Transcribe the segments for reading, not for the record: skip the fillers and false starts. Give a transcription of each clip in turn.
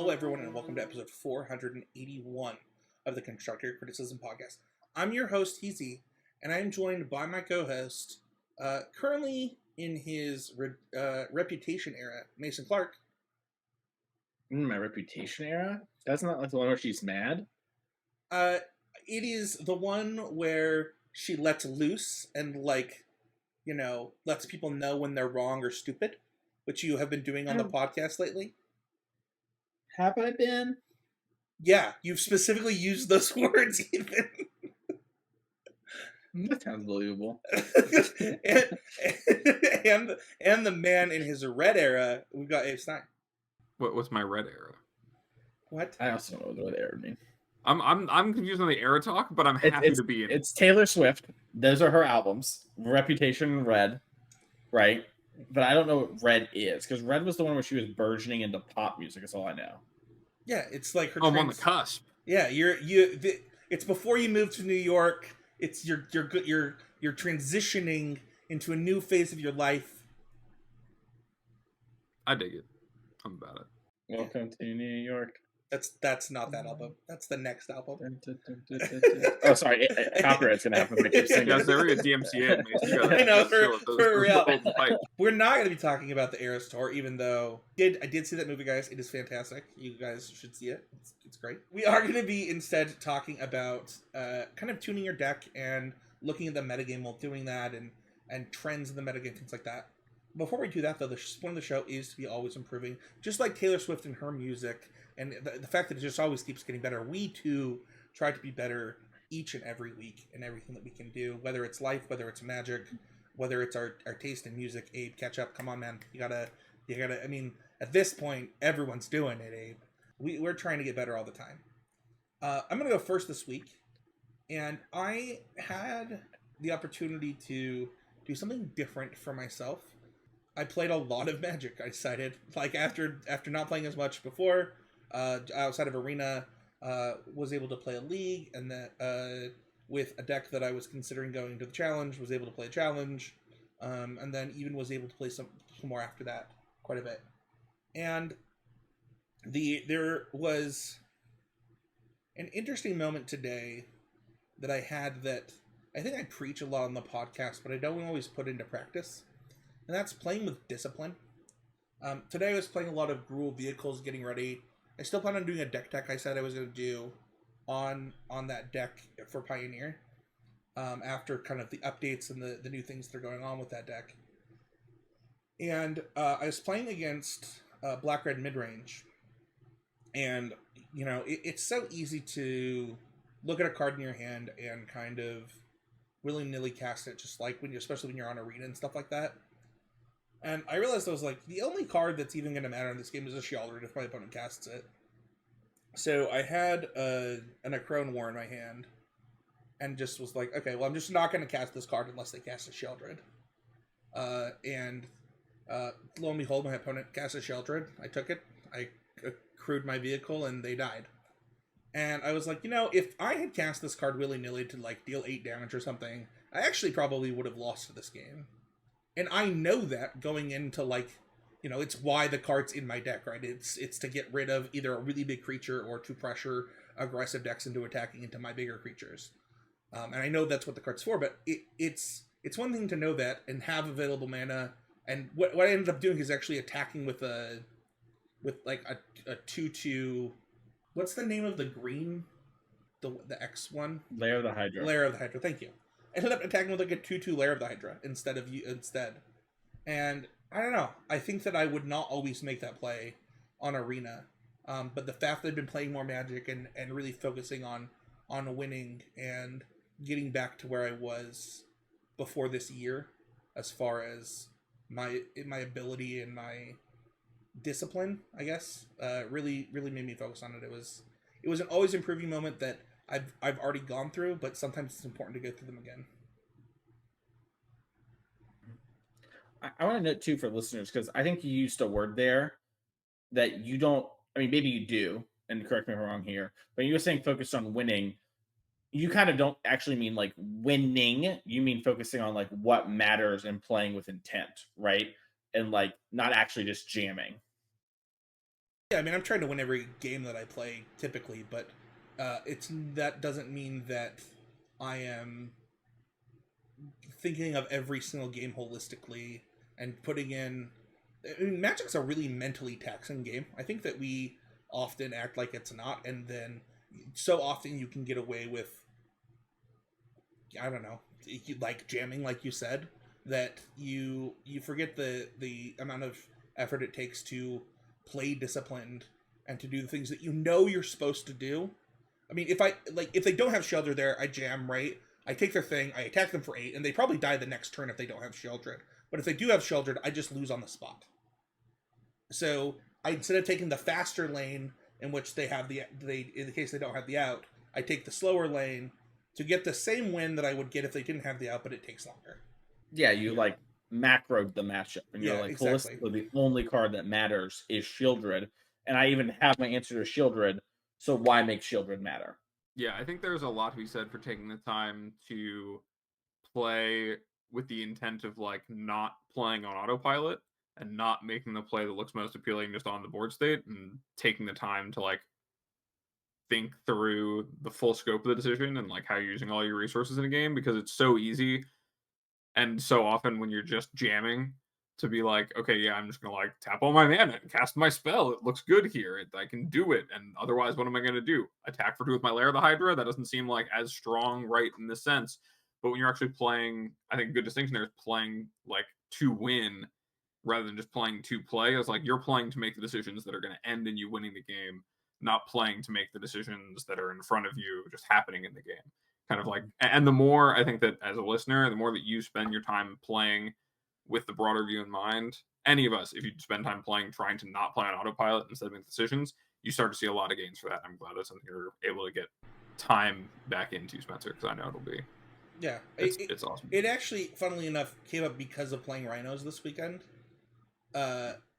Hello, everyone, and welcome to episode 481 of the Constructor Criticism Podcast. I'm your host, Heezy, and I am joined by my co-host, currently in his reputation era, Mason Clark. My reputation era? That's not like the one where she's mad? It is the one where she lets loose and, lets people know when they're wrong or stupid, which you have been doing on the podcast lately. Have I been? Yeah, you've specifically used those words, even. That sounds believable. and the man in his red era, we've got Abe Stein. What was my red era? What? I also don't know what the era means. I'm confused on the era talk, but I'm happy to be in. It's Taylor Swift. Those are her albums. Reputation and Red, right? But I don't know what Red is, because Red was the one where she was burgeoning into pop music. That's all I know. Yeah, it's like her. I'm on the cusp. Yeah, it's before you move to New York. It's you're transitioning into a new phase of your life. I dig it. I'm about it. Welcome to New York. That's not that album. That's the next album. Oh, sorry. Copyright's gonna happen if I keep singing. Guys, they're a DMCA. I know, for real. We're not going to be talking about the Eras Tour, even though I did see that movie, guys. It is fantastic. You guys should see it. It's great. We are going to be instead talking about kind of tuning your deck and looking at the metagame while doing that, and trends in the metagame, things like that. Before we do that, though, the point of the show is to be always improving, just like Taylor Swift and her music. And the fact that it just always keeps getting better. We, too, try to be better each and every week in everything that we can do. Whether it's life, whether it's magic, whether it's our taste in music. Abe, catch up. Come on, man. You gotta, I mean, at this point, everyone's doing it, Abe. We're trying to get better all the time. I'm going to go first this week. And I had the opportunity to do something different for myself. I played a lot of Magic. I decided, after not playing as much before, outside of Arena, was able to play a league, and that with a deck that I was considering going to the challenge, was able to play a challenge, and then even was able to play some more after that, quite a bit. And there was an interesting moment today that I had that I think I preach a lot on the podcast, but I don't always put into practice, and that's playing with discipline. Today I was playing a lot of Gruul vehicles, getting ready. I still plan on doing a deck I said I was going to do on that deck for Pioneer, after kind of the updates and the new things that are going on with that deck. And I was playing against Black-Red midrange, and, it's so easy to look at a card in your hand and kind of willy-nilly cast it, just like especially when you're on Arena and stuff like that. And I realized I was like, the only card that's even going to matter in this game is a Sheoldred if my opponent casts it. So I had an Acrone War in my hand, and just was like, okay, well, I'm just not going to cast this card unless they cast a Sheoldred. And lo and behold, my opponent cast a Sheoldred. I took it, I accrued my vehicle, and they died. And I was like, if I had cast this card willy-nilly to, deal 8 damage or something, I actually probably would have lost this game. And I know that going into, it's why the card's in my deck, right? It's to get rid of either a really big creature or to pressure aggressive decks into attacking into my bigger creatures. And I know that's what the card's for, but it's one thing to know that and have available mana. And what I ended up doing is actually attacking with a 2/2. What's the name of the green? The X one? Lair of the Hydra. Lair of the Hydra, thank you. I ended up attacking with a 2/2 Lair of the Hydra instead. And I don't know. I think that I would not always make that play on Arena. But the fact that I've been playing more Magic and really focusing on winning and getting back to where I was before this year, as far as my ability and my discipline, I guess, really made me focus on it. It was an always improving moment that I've already gone through, but sometimes it's important to go through them again. I want to note, too, for listeners, because I think you used a word there that you don't, maybe you do, and correct me if I'm wrong here, but you were saying focused on winning. You kind of don't actually mean, winning. You mean focusing on, what matters and playing with intent, right? And, not actually just jamming. Yeah, I mean, I'm trying to win every game that I play typically, but that doesn't mean that I am thinking of every single game holistically and putting in. I mean, Magic's a really mentally taxing game. I think that we often act like it's not, and then so often you can get away with, I don't know, like jamming, like you said, that you forget the amount of effort it takes to play disciplined and to do the things that you know you're supposed to do. I mean, if they don't have Shelter there, I jam, right. I take their thing, I attack them for 8, and they probably die the next turn if they don't have Sheltered. But if they do have Sheltered, I just lose on the spot. So instead of taking the faster lane in which they have in the case they don't have the out, I take the slower lane to get the same win that I would get if they didn't have the out, but it takes longer. Yeah, you like macroed the matchup, and you're like, exactly. holistically, the only card that matters is Shieldred, and I even have my answer to Shieldred. So why make Shieldred matter? Yeah, I think there's a lot to be said for taking the time to play with the intent of like not playing on autopilot and not making the play that looks most appealing just on the board state, and taking the time to like think through the full scope of the decision and like how you're using all your resources in a game, because it's so easy and so often when you're just jamming to be like, okay, yeah, I'm just gonna like tap all my mana and cast my spell. It looks good here. I can do it. And otherwise, what am I gonna do? Attack for 2 with my Lair of the Hydra? That doesn't seem like as strong, right, in this sense. But when you're actually playing, I think a good distinction there is playing like to win rather than just playing to play. It's like you're playing to make the decisions that are gonna end in you winning the game, not playing to make the decisions that are in front of you just happening in the game. Kind of like, and the more I think that as a listener, the more that you spend your time playing with the broader view in mind, any of us, if you spend time playing trying to not play on autopilot instead of making decisions, you start to see a lot of gains for that. I'm glad that's something you're able to get time back into, Spencer, because I know it'll be. Yeah, it's awesome. It actually, funnily enough, came up because of playing Rhinos this weekend,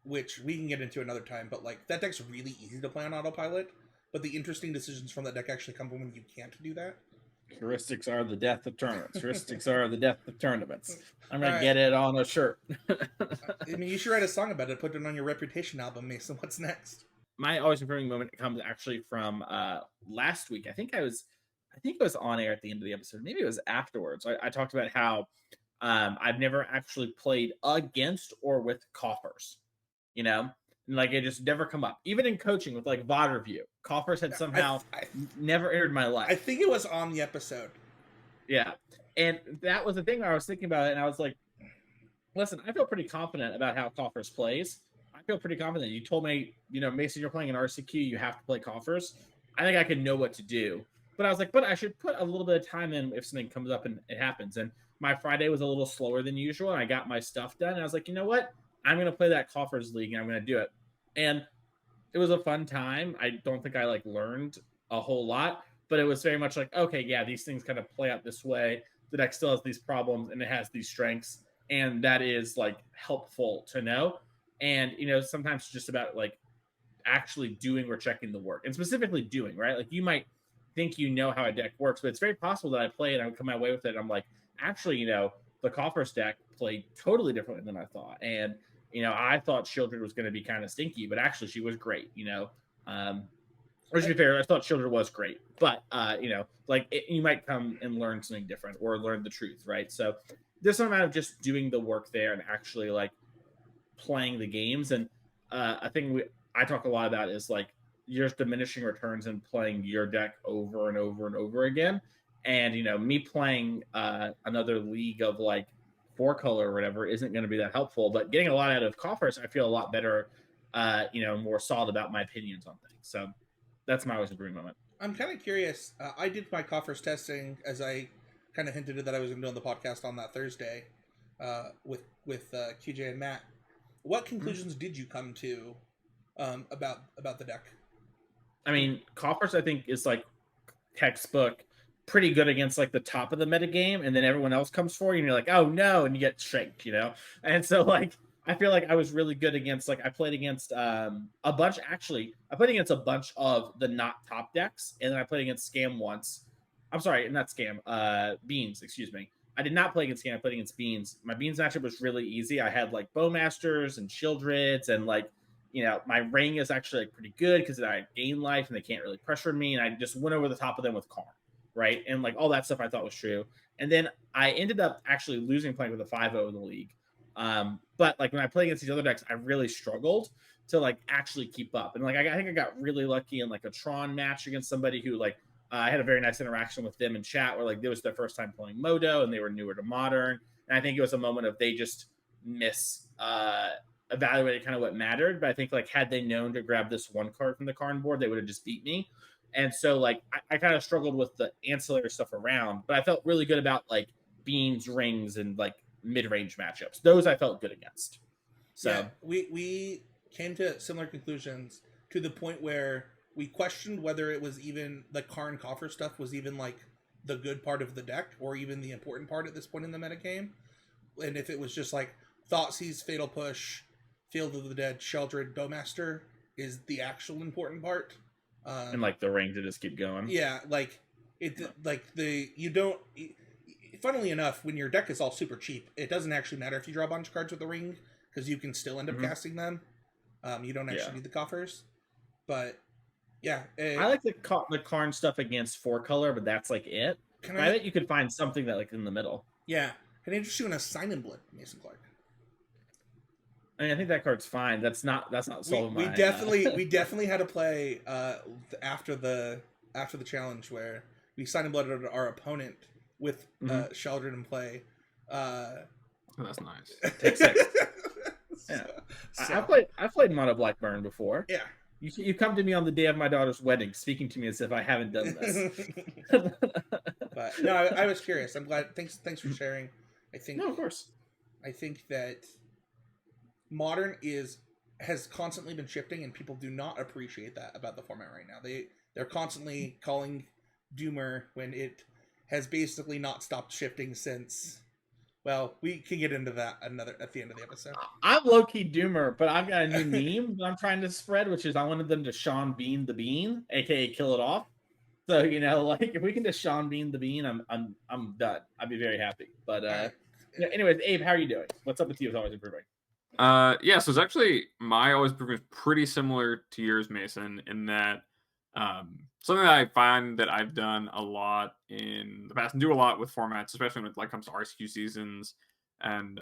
which we can get into another time. But like that deck's really easy to play on autopilot, but the interesting decisions from that deck actually come when you can't do that. Heuristics are the death of tournaments. Heuristics are the death of tournaments. I'm gonna get it on a shirt. I mean, you should write a song about it. Put it on your Reputation album, Mason. What's next? My always improving moment comes actually from last week. I think it was on air at the end of the episode. Maybe it was afterwards. I talked about how I've never actually played against or with coffers. You know, and like it just never come up. Even in coaching with like VOD review, coffers had somehow never entered my life. I think it was on the episode. Yeah, and that was the thing I was thinking about it, and I was like, listen, I feel pretty confident about how coffers plays. I feel pretty confident. You told me, Mason, you're playing an RCQ, you have to play coffers. I think I can know what to do. But I was like, but I should put a little bit of time in if something comes up and it happens. And my Friday was a little slower than usual, and I got my stuff done. And I was like, you know what? I'm going to play that coffers league, and I'm going to do it. And it was a fun time. I don't think I learned a whole lot, but it was very much like, okay, yeah, these things kind of play out this way. The deck still has these problems and it has these strengths, and that is helpful to know. And sometimes it's just about actually doing or checking the work, and specifically doing, right? Like you might think how a deck works, but it's very possible that I play it and I would come my way with it. And I'm like, actually, the coffers deck played totally differently than I thought. And I thought Shieldred was going to be kind of stinky, but actually she was great, or to be fair, I thought Shieldred was great, but, you might come and learn something different or learn the truth, right? So there's some amount of just doing the work there and actually, playing the games. And a thing I talk a lot about is, your diminishing returns and playing your deck over and over and over again. And, me playing another league of, 4-color or whatever isn't going to be that helpful, but getting a lot out of coffers, I feel a lot better, more solid about my opinions on things. So that's my always improving moment. I'm kind of curious. I did my coffers testing, as I kind of hinted that I was going to do on the podcast on that Thursday with QJ and Matt. What conclusions did you come to about the deck? I mean, coffers, I think, is textbook, pretty good against the top of the metagame, and then everyone else comes for you, and you're like, oh no, and you get shanked, And so I feel like I was really good against I played against a bunch. Actually, I played against a bunch of the not top decks, and then I played against Scam once. I'm sorry, not Scam. Beans, excuse me. I did not play against Scam. I played against Beans. My Beans matchup was really easy. I had Bowmasters and Shieldreds and my ring is actually like pretty good because I gain life and they can't really pressure me, and I just went over the top of them with Karn, right? And like all that stuff I thought was true. And then I ended up actually losing playing with a 5-0 in the league. But like when I play against these other decks, I really struggled to like actually keep up. And like I think I got really lucky in like a Tron match against somebody who like I had a very nice interaction with them in chat where like it was their first time playing Modo and they were newer to Modern. And I think it was a moment of they just evaluated kind of what mattered. But I think like had they known to grab this one card from the Karn board, they would have just beat me. And so like I kind of struggled with the ancillary stuff around, but I felt really good about like beans, rings, and like mid-range matchups. Those I felt good against. So yeah, we came to similar conclusions to the point where we questioned whether it was even the Karn coffer stuff was even like the good part of the deck or even the important part at this point in the metagame. And if it was just like Thoughtseize, Fatal Push, Field of the Dead, Sheldred, Bowmaster is the actual important part. And like the ring to just keep going. Yeah, like you don't. Funnily enough, when your deck is all super cheap, it doesn't actually matter if you draw a bunch of cards with the ring because you can still end up casting them. You don't actually need the coffers, but yeah, I like the Karn stuff against 4-color, but that's like it. I bet you could find something that like in the middle. Yeah, can I interest you in a Sign in Blood, Mason Clark? I mean, I think that card's fine. That's not solving we my. definitely had to play after the challenge where we Sign in Blood our opponent with Sheldred in play. That's nice. Take 6. Yeah, so. I've played Mono Blackburn before. Yeah, you come to me on the day of my daughter's wedding, speaking to me as if I haven't done this. But no, I was curious. I'm glad. Thanks for sharing. I think no, of course. I think that Modern has constantly been shifting, and people do not appreciate that about the format right now. They're constantly calling Doomer when it has basically not stopped shifting since. Well, we can get into that at the end of the episode. I'm low-key Doomer, but I've got a new meme that I'm trying to spread, which is I wanted them to Sean Bean the Bean, aka kill it off. So like if we can just Sean Bean the Bean, I'm done. I'd be very happy. But anyways, Abe, how are you doing? What's up with you? It's always improving. Yeah, so it's actually my always improving is pretty similar to yours, Mason, in that something that I find that I've done a lot in the past and do a lot with formats, especially when it like comes to RSQ seasons and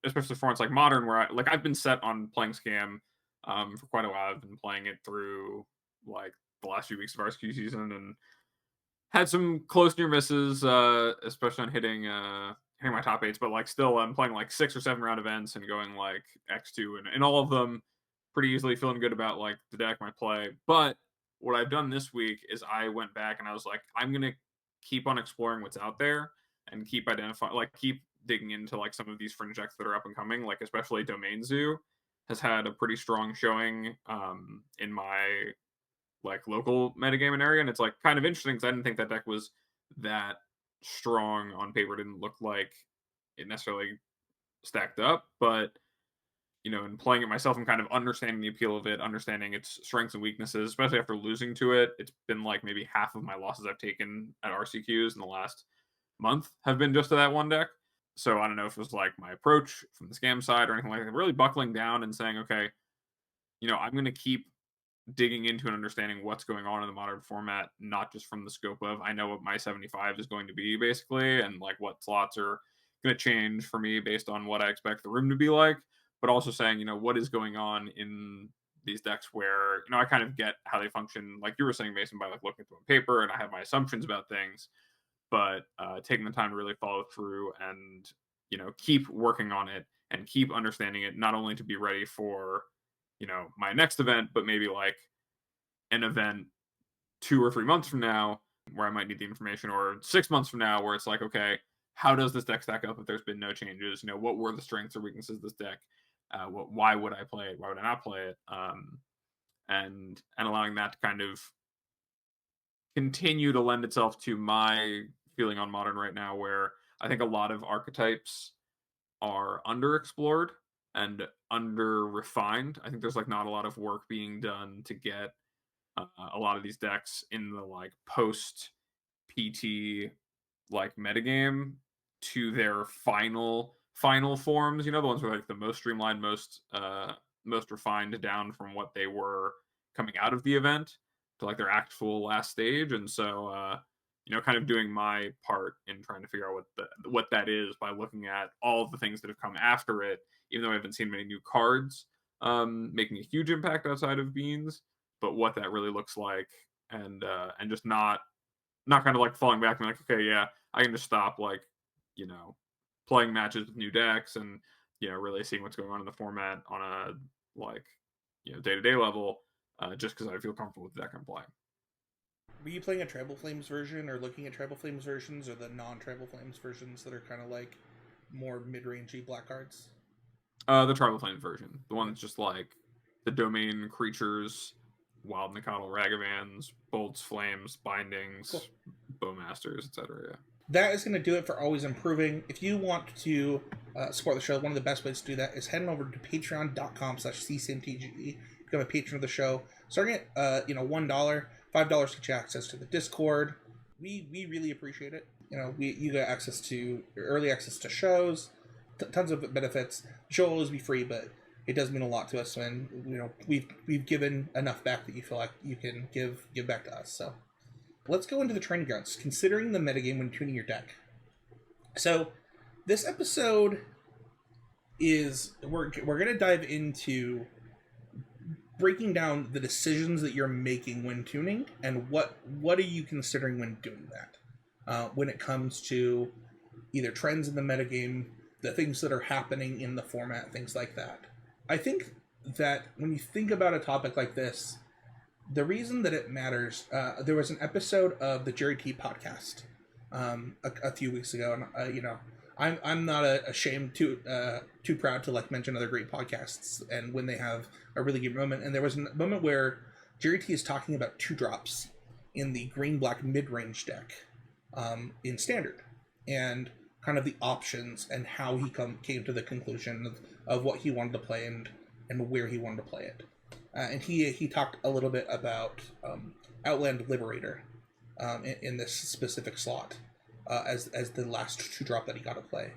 especially formats like Modern where I've been set on playing Scam for quite a while. I've been playing it through like the last few weeks of RSQ season and had some close near misses, especially on hitting my top 8s, but like still I'm playing like 6 or 7 round events and going like X2 and all of them pretty easily, feeling good about like the deck, my play. But what I've done this week is I went back and I was like, I'm gonna keep on exploring what's out there and keep digging into like some of these fringe decks that are up and coming, like especially Domain Zoo has had a pretty strong showing in my like local metagame area, and it's like kind of interesting because I didn't think that deck was that strong on paper. It didn't look like it necessarily stacked up, but in playing it myself and kind of understanding the appeal of it, understanding its strengths and weaknesses, especially after losing to it, it's been like maybe half of my losses I've taken at RCQs in the last month have been just to that one deck. So I don't know if it was like my approach from the Scam side or anything like that, really buckling down and saying, okay, I'm going to keep digging into and understanding what's going on in the Modern format, not just from the scope of I know what my 75 is going to be basically, and like what slots are going to change for me based on what I expect the room to be like, but also saying, what is going on in these decks where, I kind of get how they function, like you were saying, Mason, by like looking at them on paper, and I have my assumptions about things, but taking the time to really follow through and, keep working on it and keep understanding it, not only to be ready for, my next event, but maybe like an event 2 or 3 months from now where I might need the information, or 6 months from now where it's like, okay, how does this deck stack up if there's been no changes? What were the strengths or weaknesses of this deck? Why would I play it? Why would I not play it? And allowing that to kind of continue to lend itself to my feeling on Modern right now, where I think a lot of archetypes are underexplored and under refined. I think there's like not a lot of work being done to get a lot of these decks in the like post PT like metagame to their final forms. The ones where like the most streamlined, most most refined down from what they were coming out of the event to like their actual last stage. And so kind of doing my part in trying to figure out what that is by looking at all of the things that have come after it, even though I haven't seen many new cards making a huge impact outside of beans, but what that really looks like, and just not kind of like falling back and like, okay, yeah, I can just stop like, playing matches with new decks and really seeing what's going on in the format on a like day-to-day level, just because I feel comfortable with the deck I'm playing. Were you playing a Tribal Flames version or looking at Tribal Flames versions or the non-Tribal Flames versions that are kind of like more mid-rangey black cards? The Tribal Flames version. The one that's just like the domain creatures, Wild Nikotl Ragavans, Bolts, Flames, Bindings, cool. Bowmasters, etc. Yeah. That is going to do it for Always Improving. If you want to support the show, one of the best ways to do that is heading over to patreon.com/ccmtge. Become a patron of the show. Starting at $1, $5 to get access to the Discord. We really appreciate it. You get access to early access to shows, tons of benefits. The show will always be free, but it does mean a lot to us, and we've given enough back that you feel like you can give back to us. So let's go into the training grounds, considering the metagame when tuning your deck. So this episode is we're going to dive into breaking down the decisions that you're making when tuning and what are you considering when doing that. When it comes to either trends in the metagame, the things that are happening in the format, things like that. I think that when you think about a topic like this, the reason that it matters, there was an episode of the Jerry T podcast a few weeks ago, and I'm not ashamed too proud to like mention other great podcasts and when they have a really good moment. And there was a moment where Jerry T is talking about 2-drops in the green-black mid-range deck in Standard, and kind of the options and how he came to the conclusion of what he wanted to play and where he wanted to play it. And he talked a little bit about Outland Liberator in this specific slot as the last 2-drop that he got to play.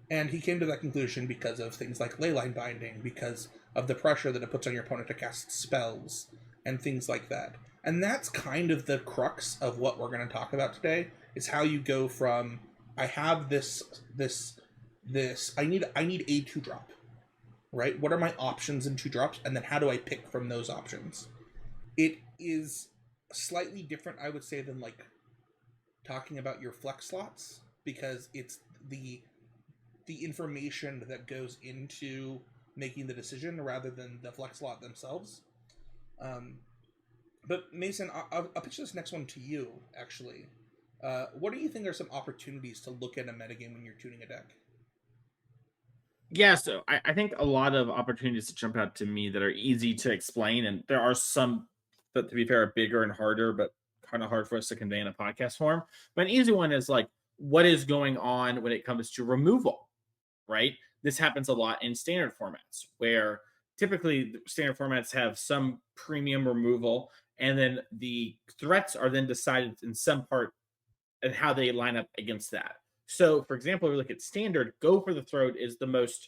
And he came to that conclusion because of things like Leyline Binding, because of the pressure that it puts on your opponent to cast spells, and things like that. And that's kind of the crux of what we're going to talk about today, is how you go from, I have this I need a 2-drop. Right? What are my options in 2-drops? And then how do I pick from those options? It is slightly different, I would say, than like talking about your flex slots, because it's the information that goes into making the decision rather than the flex slot themselves. But Mason, I'll pitch this next one to you, actually. What do you think are some opportunities to look at a metagame when you're tuning a deck? Yeah, so I think a lot of opportunities to jump out to me that are easy to explain, and there are some that, to be fair, are bigger and harder, but kind of hard for us to convey in a podcast form. But an easy one is like, what is going on when it comes to removal, right? This happens a lot in standard formats, where typically standard formats have some premium removal, and then the threats are then decided in some part and how they line up against that. So, for example, if we look at Standard, Go for the Throat is the most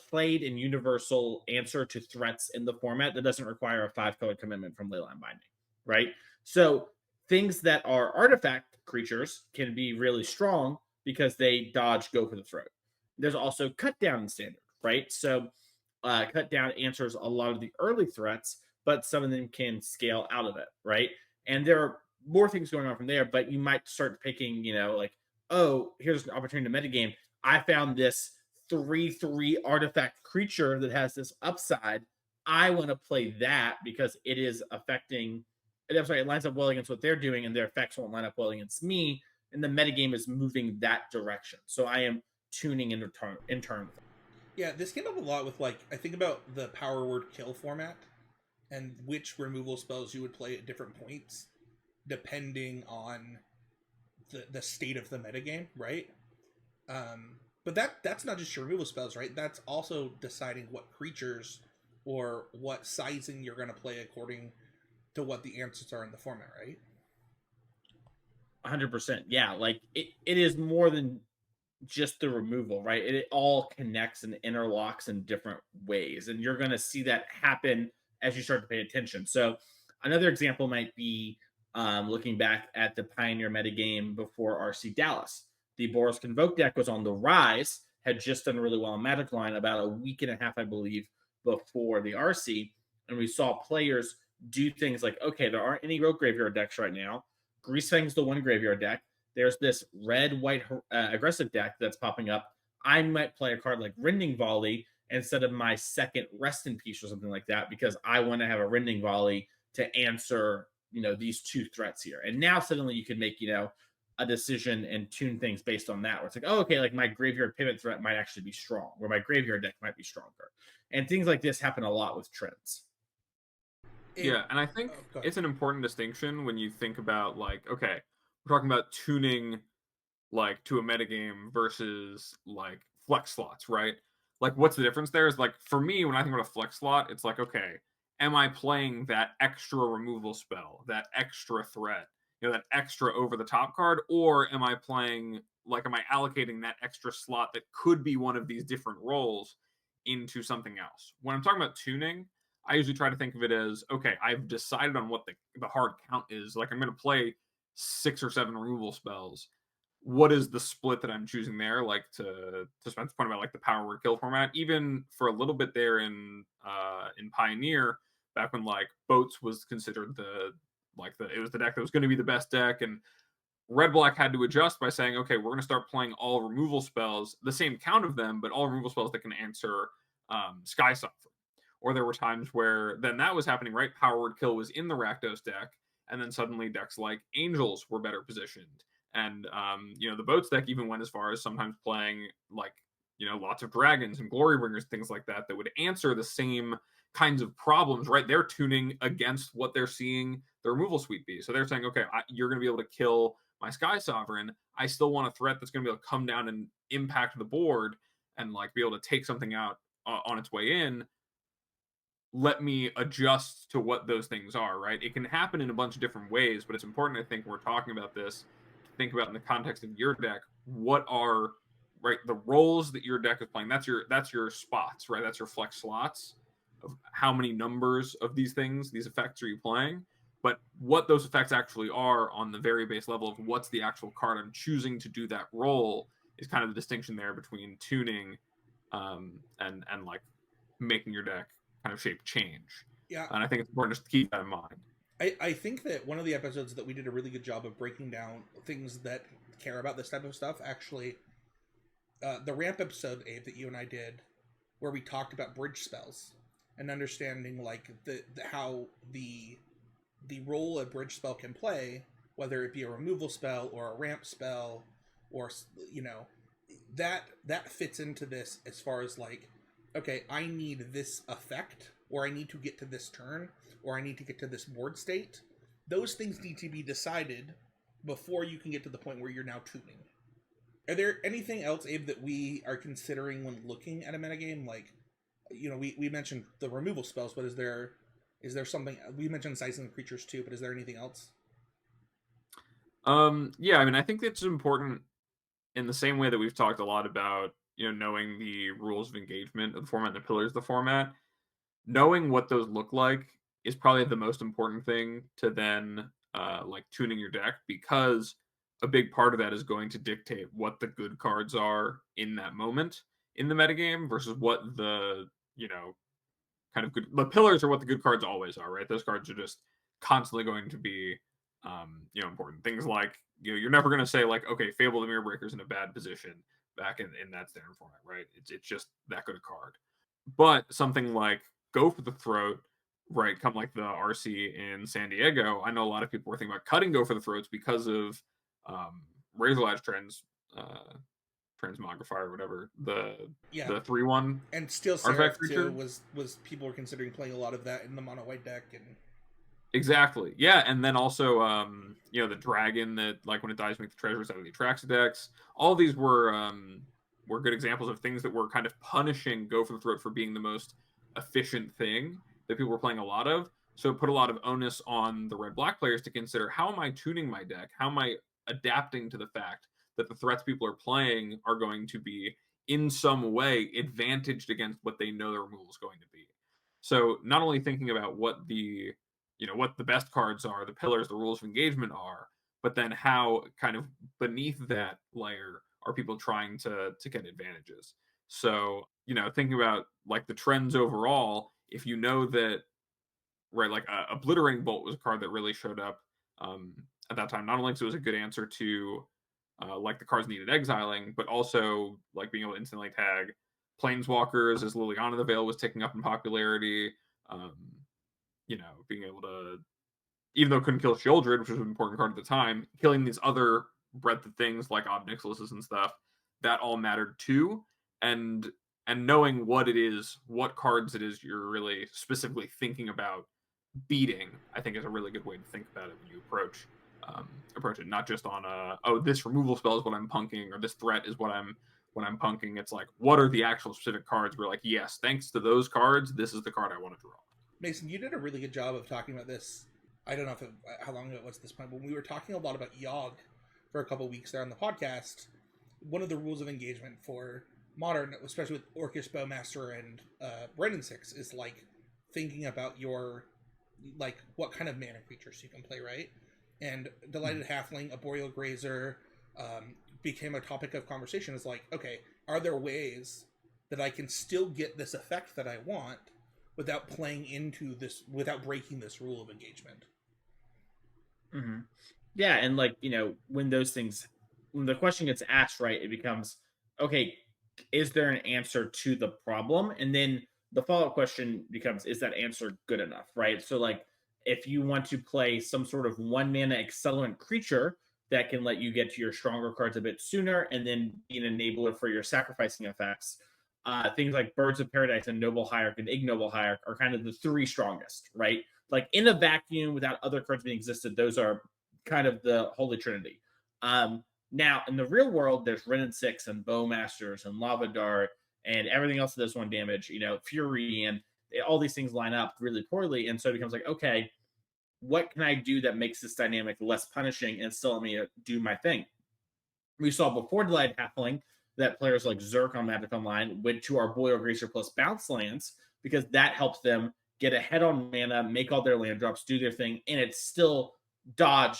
played and universal answer to threats in the format that doesn't require a 5-color commitment from Leyline Binding, right? So, things that are artifact creatures can be really strong because they dodge Go for the Throat. There's also Cut Down in Standard, right? So, Cut Down answers a lot of the early threats, but some of them can scale out of it, right? And there are more things going on from there, but you might start picking, like, oh, here's an opportunity to metagame. I found this 3/3 artifact creature that has this upside. I want to play that because it is affecting. I'm sorry, it lines up well against what they're doing, and their effects won't line up well against me. And the metagame is moving that direction. So I am tuning in turn. Yeah, this came up a lot with, like, I think about the power word kill format and which removal spells you would play at different points, depending on the state of the metagame, right? But that's not just your removal spells, right? That's also deciding what creatures or what sizing you're going to play according to what the answers are in the format, right? 100%. Yeah, like it is more than just the removal, right? It all connects and interlocks in different ways. And you're going to see that happen as you start to pay attention. So, another example might be looking back at the Pioneer metagame before RC Dallas. The Boros Convoke deck was on the rise, had just done really well in Magic Line about a week and a half, I believe, before the RC. And we saw players do things like, okay, there aren't any rogue graveyard decks right now. Greasefang's the one graveyard deck. There's this red white aggressive deck that's popping up. I might play a card like Rending Volley instead of my second Rest in Peace or something like that because I want to have a Rending Volley to answer these two threats here. And now suddenly you can make a decision and tune things based on that. Where it's like, oh, okay, like my graveyard pivot threat might actually be strong, or my graveyard deck might be stronger, and things like this happen a lot with trends. Yeah, and I think it's an important distinction when you think about like, okay, we're talking about tuning like to a metagame versus like flex slots, right? Like what's the difference there is like for me when I think about a flex slot, it's like, okay, am I playing that extra removal spell, that extra threat, that extra over the top card, or am I playing like am I allocating that extra slot that could be one of these different roles into something else? When I'm talking about tuning, I usually try to think of it as, okay, I've decided on what the hard count is. Like I'm going to play 6 or 7 removal spells. What is the split that I'm choosing there? Like to Spencer's point about like the power word kill format, even for a little bit there in Pioneer, back when like Boats was considered it was the deck that was going to be the best deck, and Red Black had to adjust by saying, okay, we're going to start playing all removal spells, the same count of them, but all removal spells that can answer Sky Sovereign. Or there were times where then that was happening, right? Power Word Kill was in the Rakdos deck, and then suddenly decks like Angels were better positioned. And, the Boats deck even went as far as sometimes playing like, lots of Dragons and Glory Bringers, things like that, that would answer the same kinds of problems, right? They're tuning against what they're seeing the removal suite be. So they're saying, okay, you're going to be able to kill my Sky Sovereign. I still want a threat that's going to be able to come down and impact the board and like be able to take something out on its way in. Let me adjust to what those things are, right? It can happen in a bunch of different ways, but it's important, I think, when we're talking about this, to think about in the context of your deck, what are the roles that your deck is playing. That's your spots, right? That's your flex slots of how many numbers of these things, these effects are you playing, but what those effects actually are on the very base level of what's the actual card I'm choosing to do that role is kind of the distinction there between tuning and like making your deck kind of shape change. Yeah. And I think it's important just to keep that in mind. I think that one of the episodes that we did a really good job of breaking down things that care about this type of stuff, actually, the ramp episode, Abe, that you and I did, where we talked about bridge spells and understanding like how the role a bridge spell can play, whether it be a removal spell or a ramp spell, or that fits into this as far as like, okay, I need this effect, or I need to get to this turn, or I need to get to this board state. Those things need to be decided before you can get to the point where you're now tuning. Are there anything else, Abe, that we are considering when looking at a metagame? Like, we mentioned the removal spells, but is there something, we mentioned sizing the creatures too, but is there anything else? Yeah, I mean, I think it's important in the same way that we've talked a lot about, knowing the rules of engagement of the format and the pillars of the format. Knowing what those look like is probably the most important thing to then like tuning your deck, because a big part of that is going to dictate what the good cards are in that moment in the metagame versus what the kind of good, the pillars are what the good cards always are, right? Those cards are just constantly going to be important things like you're never going to say like, okay, Fable the Mirror Breaker's in a bad position back in that standard format, right? It's just that good a card. But something like Go for the Throat, right, come like the RC in San Diego, I know a lot of people were thinking about cutting Go for the Throats because of Razorlash Transmogrifier or whatever, the 3/1 and Steel Seraph too was people were considering playing a lot of that in the mono white deck. And exactly, yeah. And then also the dragon that like when it dies make the treasures out of the Atraxa decks. All these were good examples of things that were kind of punishing Go for the Throat for being the most efficient thing that people were playing a lot of. So it put a lot of onus on the red black players to consider, how am I tuning my deck? How am I adapting to the fact that the threats people are playing are going to be in some way advantaged against what they know the removal is going to be. So not only thinking about what the what the best cards are, the pillars, the rules of engagement are, but then how kind of beneath that layer are people trying to get advantages. So, thinking about like the trends overall, if you know that, right, like Obliterating Bolt was a card that really showed up at that time, not only because it was a good answer to like the cards needed exiling, but also like being able to instantly tag Planeswalkers as Liliana the Veil was ticking up in popularity. Um, being able to, even though it couldn't kill Shieldred, which was an important card at the time, killing these other breadth of things like Ob Nixilis's and stuff, that all mattered too. And knowing what it is, what cards it is you're really specifically thinking about beating, I think is a really good way to think about it when you approach it. Not just on this removal spell is what I'm punking, or this threat is what I'm punking. It's like, what are the actual specific cards where like, yes, thanks to those cards, this is the card I want to draw. Mason, you did a really good job of talking about this. I don't know how long ago it was at this point, but when we were talking a lot about Yogg for a couple of weeks there on the podcast, one of the rules of engagement for Modern, especially with Orcish Bowmaster and Brennan 6, is like thinking about your like what kind of mana creatures you can play, right? And Delighted Halfling, a Boreal Grazer, became a topic of conversation. Is like, okay, are there ways that I can still get this effect that I want without playing into this, without breaking this rule of engagement? Mm-hmm. Yeah, and like, when the question gets asked, right, it becomes, okay, is there an answer to the problem? And then the follow-up question becomes, is that answer good enough, right? So like, if you want to play some sort of 1-mana accelerant creature that can let you get to your stronger cards a bit sooner and then be an enabler for your sacrificing effects, things like Birds of Paradise and Noble Hierarch and Ignoble Hierarch are kind of the three strongest, right? Like in a vacuum without other cards being existed, those are kind of the holy trinity. Now in the real world, there's Ren and Six and Bowmasters and Lava Dart and everything else that does 1 damage, Fury, and all these things line up really poorly. And so it becomes like, okay, what can I do that makes this dynamic less punishing and still let me do my thing? We saw before Delighted Halfling that players like Zerk on Magic Online went to our Boreal Grazer plus bounce lands because that helps them get ahead on mana, make all their land drops, do their thing, and it's still dodge,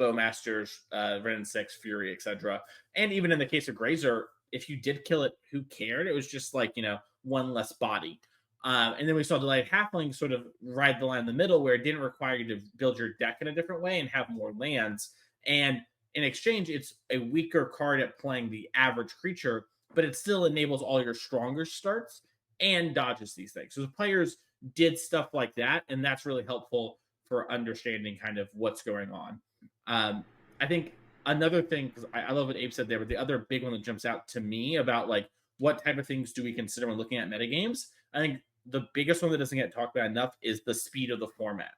Bowmasters, Ren and Six, Fury, etc. And even in the case of Grazer, if you did kill it, who cared? It was just like, one less body. And then we saw Delighted Halfling sort of ride the line in the middle where it didn't require you to build your deck in a different way and have more lands. And in exchange, it's a weaker card at playing the average creature, but it still enables all your stronger starts and dodges these things. So the players did stuff like that, and that's really helpful for understanding kind of what's going on. I think another thing, because I love what Abe said there, but the other big one that jumps out to me about like what type of things do we consider when looking at metagames, I think the biggest one that doesn't get talked about enough is the speed of the format,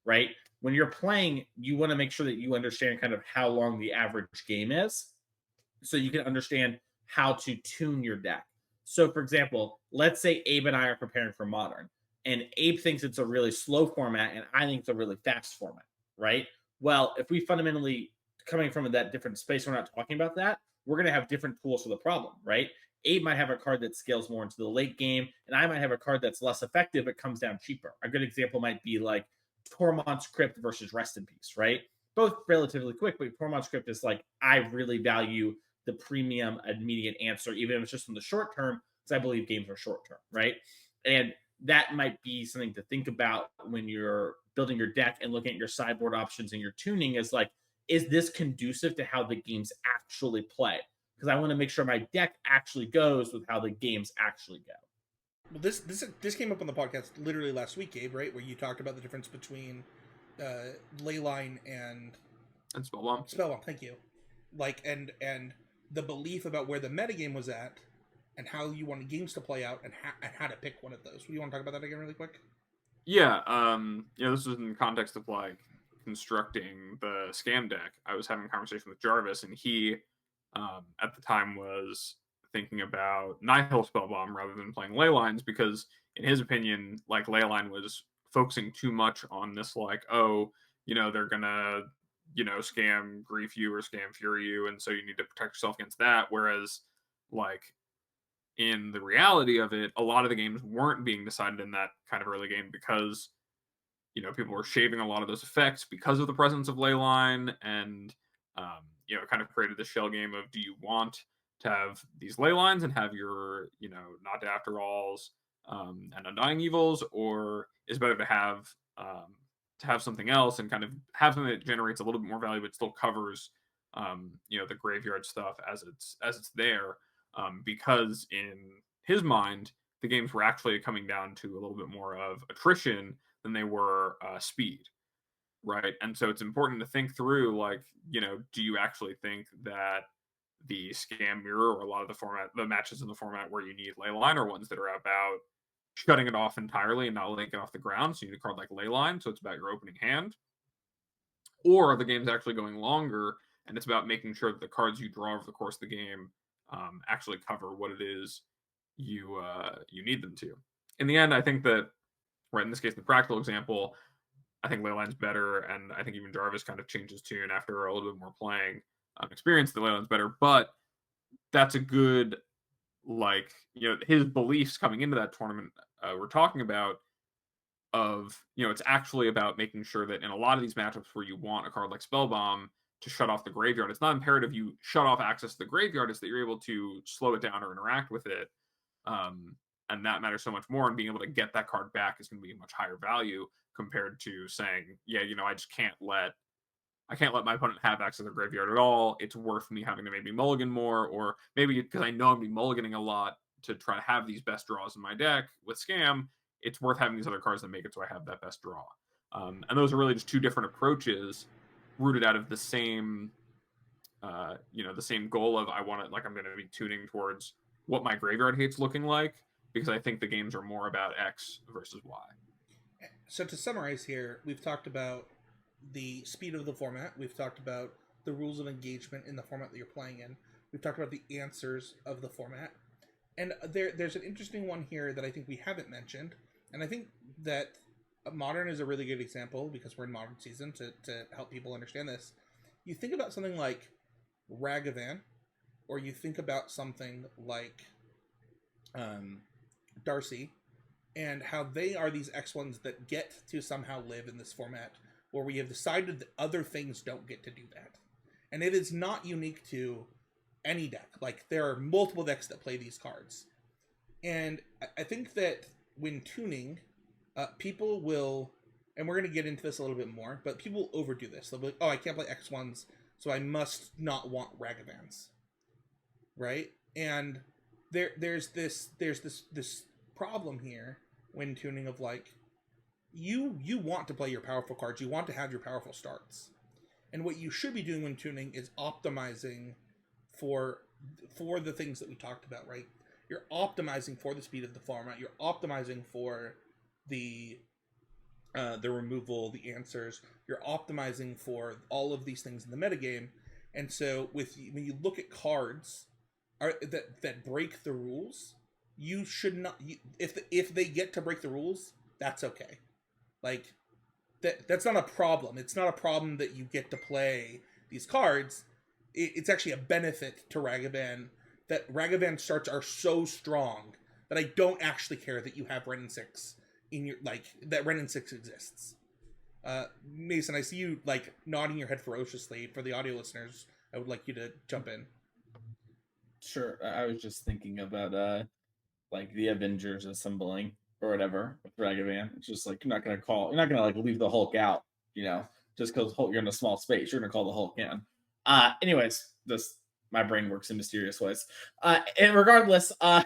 right? When you're playing, you want to make sure that you understand kind of how long the average game is so you can understand how to tune your deck. So, for example, let's say Abe and I are preparing for Modern, and Abe thinks it's a really slow format, and I think it's a really fast format, right? Well, if we fundamentally, coming from that different space, we're not talking about that, we're going to have different tools for the problem, right? Abe might have a card that scales more into the late game, and I might have a card that's less effective, but comes down cheaper. A good example might be like Tormont's Crypt versus Rest in Peace, right? Both relatively quick, but Tormont's Crypt is like, I really value the premium immediate answer, even if it's just in the short term, because I believe games are short term, right? And that might be something to think about when you're building your deck and looking at your sideboard options and your tuning is like, is this conducive to how the games actually play? Because I want to make sure my deck actually goes with how the games actually go. Well, this came up on the podcast literally last week, Gabe, right? Where you talked about the difference between Leyline and Spellbomb. Spellbomb, thank you. Like and the belief about where the metagame was at and how you wanted games to play out and how to pick one of those. Do you want to talk about that again really quick? Yeah, this was in the context of like constructing the scam deck. I was having a conversation with Jarvis, and he at the time was thinking about Nihil Spellbomb rather than playing Leylines because, in his opinion, like Leyline was focusing too much on this, like, they're gonna scam grief you or scam fury you, and so you need to protect yourself against that. Whereas, like, in the reality of it, a lot of the games weren't being decided in that kind of early game because people were shaving a lot of those effects because of the presence of leyline, and it kind of created this shell game of, do you want to have these ley lines and have your not after alls and undying evils, or is it better to have something else and kind of have something that generates a little bit more value but still covers the graveyard stuff as it's there, because in his mind the games were actually coming down to a little bit more of attrition than they were speed, right? And so it's important to think through, like, do you actually think that the scam mirror, or a lot of the matches in the format where you need leyline, are ones that are about shutting it off entirely and not letting it off the ground, so you need a card like leyline, so it's about your opening hand? Or the game's actually going longer and it's about making sure that the cards you draw over the course of the game actually cover what it is you need them to. In the end, I think that, right, in this case, the practical example, I think Leyline's better, and I think even Jarvis kind of changed his tune after a little bit more playing experience. The Leyline's better, but that's a good, like, his beliefs coming into that tournament we're talking about, of, it's actually about making sure that in a lot of these matchups where you want a card like Spellbomb to shut off the graveyard, it's not imperative you shut off access to the graveyard, it's that you're able to slow it down or interact with it. And that matters so much more, and being able to get that card back is going to be a much higher value compared to saying, yeah, I just can't let my opponent have access to the graveyard at all. It's worth me having to maybe mulligan more, or maybe because I know I'm going to be mulliganing a lot to try to have these best draws in my deck with Scam, it's worth having these other cards that make it so I have that best draw. And those are really just two different approaches rooted out of the same, the same goal of, I'm going to be tuning towards what my graveyard hate's looking like, because I think the games are more about X versus Y. So to summarize here, we've talked about the speed of the format. We've talked about the rules of engagement in the format that you're playing in. We've talked about the answers of the format. And there's an interesting one here that I think we haven't mentioned. And I think that Modern is a really good example, because we're in Modern season, to help people understand this. You think about something like Ragavan, or you think about something like Darcy, and how they are these X1s that get to somehow live in this format, where we have decided that other things don't get to do that. And it is not unique to any deck. Like, there are multiple decks that play these cards. And I think that when tuning, people will, and we're going to get into this a little bit more, but people will overdo this. They'll be like, oh, I can't play X1s, so I must not want Ragavans. Right? And there's this problem here when tuning of, like, you want to play your powerful cards, you want to have your powerful starts, and what you should be doing when tuning is optimizing for the things that we talked about, right? You're optimizing for the speed of the format, you're optimizing for the removal, the answers, you're optimizing for all of these things in the metagame. And so when you look at cards that break the rules, you should not, if they get to break the rules, that's okay. Like, that's not a problem. It's not a problem that you get to play these cards. It's actually a benefit to Ragavan, that Ragavan starts are so strong that I don't actually care that you have Ren 6 in your, like, that Ren 6 exists. Mason, I see you, like, nodding your head ferociously. For the audio listeners, I would like you to jump in. Sure. I was just thinking about like the Avengers assembling or whatever with Ragavan. It's just like, you're not gonna like leave the Hulk out, just because you're in a small space. You're gonna call the Hulk in. Anyways, my brain works in mysterious ways. And regardless, I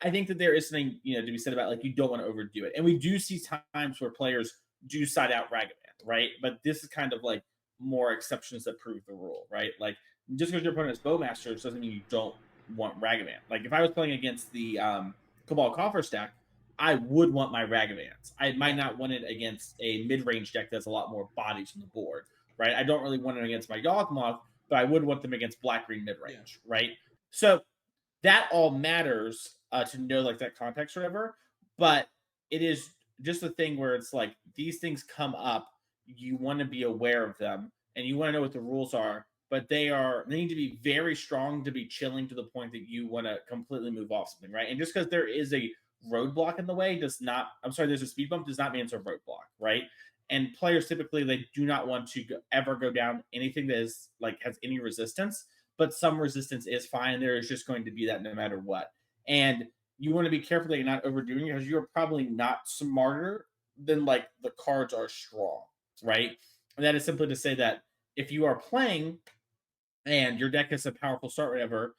think that there is something to be said about, like, you don't want to overdo it, and we do see times where players do side out Ragavan, right? But this is kind of like more exceptions that prove the rule, right? Like, just because your opponent is Bowmasters doesn't mean you don't want Ragavan. Like, if I was playing against the Cabal Coffer stack, I would want my Ragavans. I might not want it against a mid-range deck that's a lot more bodies on the board, right? I don't really want it against my Yawgmoth, but I would want them against black-green mid-range, right? So that all matters to know, like, that context or whatever, but it is just a thing where it's like, these things come up, you want to be aware of them, and you want to know what the rules are, but they need to be very strong to be chilling to the point that you want to completely move off something, right? And just because there is a roadblock in the way does not, I'm sorry, there's a speed bump does not mean it's a roadblock, right? And players typically, they do not want to ever go down anything that is like has any resistance, but some resistance is fine. There is just going to be that no matter what. And you want to be careful that you're not overdoing it, because you're probably not smarter than like the cards are strong, right? And that is simply to say that if you are playing and your deck has a powerful start, whatever,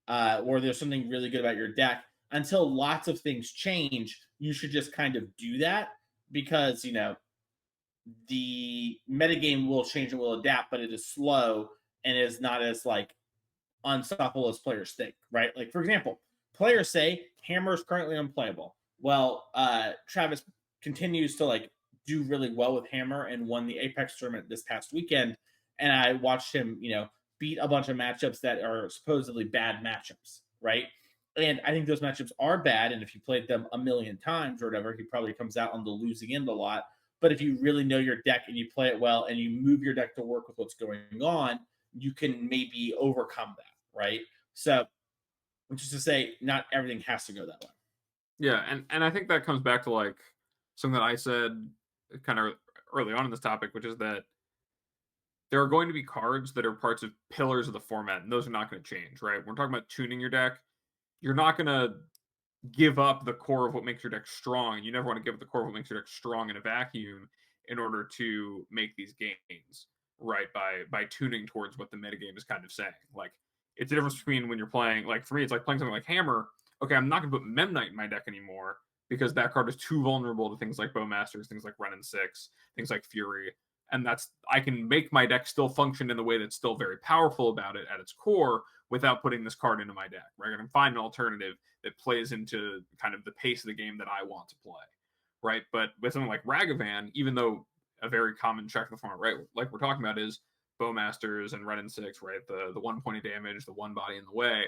or there's something really good about your deck, until lots of things change, you should just kind of do that, because the metagame will change and will adapt, but it is slow and is not as like unstoppable as players think, right? Like, for example, players say Hammer is currently unplayable. Well, Travis continues to like do really well with Hammer and won the Apex tournament this past weekend. And I watched him, beat a bunch of matchups that are supposedly bad matchups, right? And I think those matchups are bad. And if you played them a million times or whatever, he probably comes out on the losing end a lot. But if you really know your deck and you play it well and you move your deck to work with what's going on, you can maybe overcome that, right? So, just to say, not everything has to go that way. Yeah, and I think that comes back to like something that I said kind of early on in this topic, which is that there are going to be cards that are parts of pillars of the format, and those are not going to change, right? We're talking about tuning your deck. You're not going to give up the core of what makes your deck strong. You never want to give up the core of what makes your deck strong in a vacuum in order to make these gains, right? By tuning towards what the metagame is kind of saying. Like, it's the difference between when you're playing, like for me, it's like playing something like Hammer. Okay, I'm not going to put Memnite in my deck anymore because that card is too vulnerable to things like Bowmasters, things like Run and Six, things like Fury. And I can make my deck still function in the way that's still very powerful about it at its core without putting this card into my deck, right? I can find an alternative that plays into kind of the pace of the game that I want to play, right? But with something like Ragavan, even though a very common check in the format, right, like we're talking about, is Bowmasters and Red and Six, right? The 1 point of damage, the one body in the way.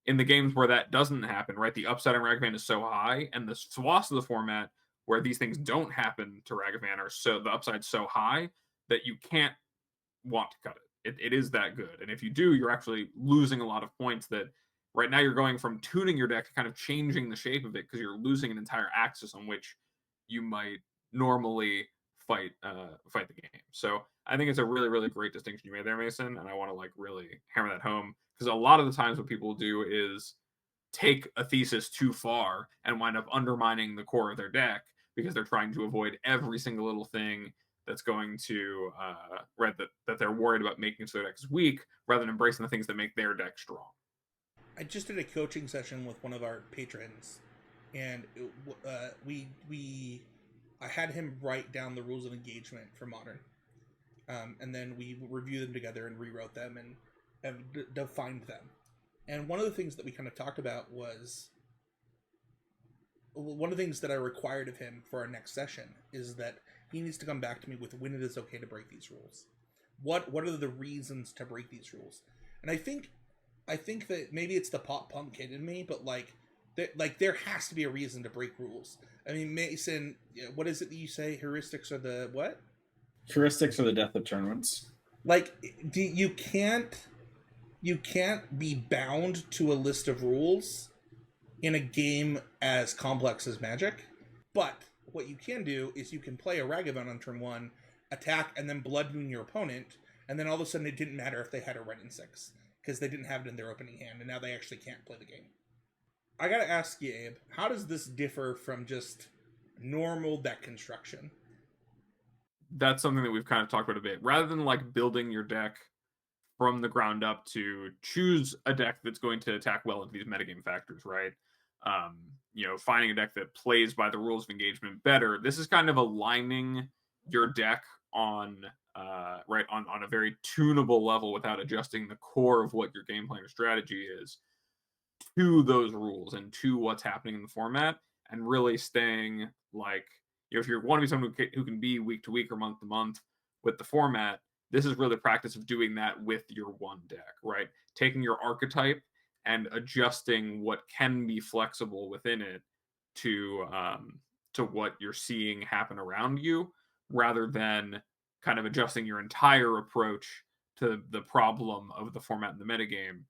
In the games where that doesn't happen, right, the upside on Ragavan is so high, and the swaths of the format where these things don't happen to Ragavan are the upside's so high that you can't want to cut it. It is that good. And if you do, you're actually losing a lot of points that right now you're going from tuning your deck to kind of changing the shape of it, because you're losing an entire axis on which you might normally fight the game. So I think it's a really, really great distinction you made there, Mason, and I want to like really hammer that home, because a lot of the times what people do is take a thesis too far and wind up undermining the core of their deck because they're trying to avoid every single little thing that's going to that they're worried about making so their deck is weak, rather than embracing the things that make their deck strong. I just did a coaching session with one of our patrons, and I had him write down the rules of engagement for Modern, and then we reviewed them together and rewrote them and have defined them. And one of the things that we kind of talked about was, one of the things that I required of him for our next session is that he needs to come back to me with when it is okay to break these rules. What are the reasons to break these rules? And I think that maybe it's the pop punk kid in me, but there has to be a reason to break rules. I mean, Mason, what is it that you say? Heuristics are the what? Heuristics are the death of tournaments. Like, you can't be bound to a list of rules in a game as complex as Magic. But what you can do is you can play a Ragavan on turn 1, attack, and then Blood Moon your opponent, and then all of a sudden it didn't matter if they had a Red and 6, because they didn't have it in their opening hand, and now they actually can't play the game. I gotta ask you, Abe, how does this differ from just normal deck construction? That's something that we've kind of talked about a bit. Rather than like building your deck from the ground up to choose a deck that's going to attack well into these metagame factors, right? Finding a deck that plays by the rules of engagement better. This is kind of aligning your deck on a very tunable level without adjusting the core of what your game plan or strategy is to those rules and to what's happening in the format, and really staying like, if you want to be someone who can be week to week or month to month with the format, this is really the practice of doing that with your one deck, right? Taking your archetype and adjusting what can be flexible within it to what you're seeing happen around you, rather than kind of adjusting your entire approach to the problem of the format in the metagame.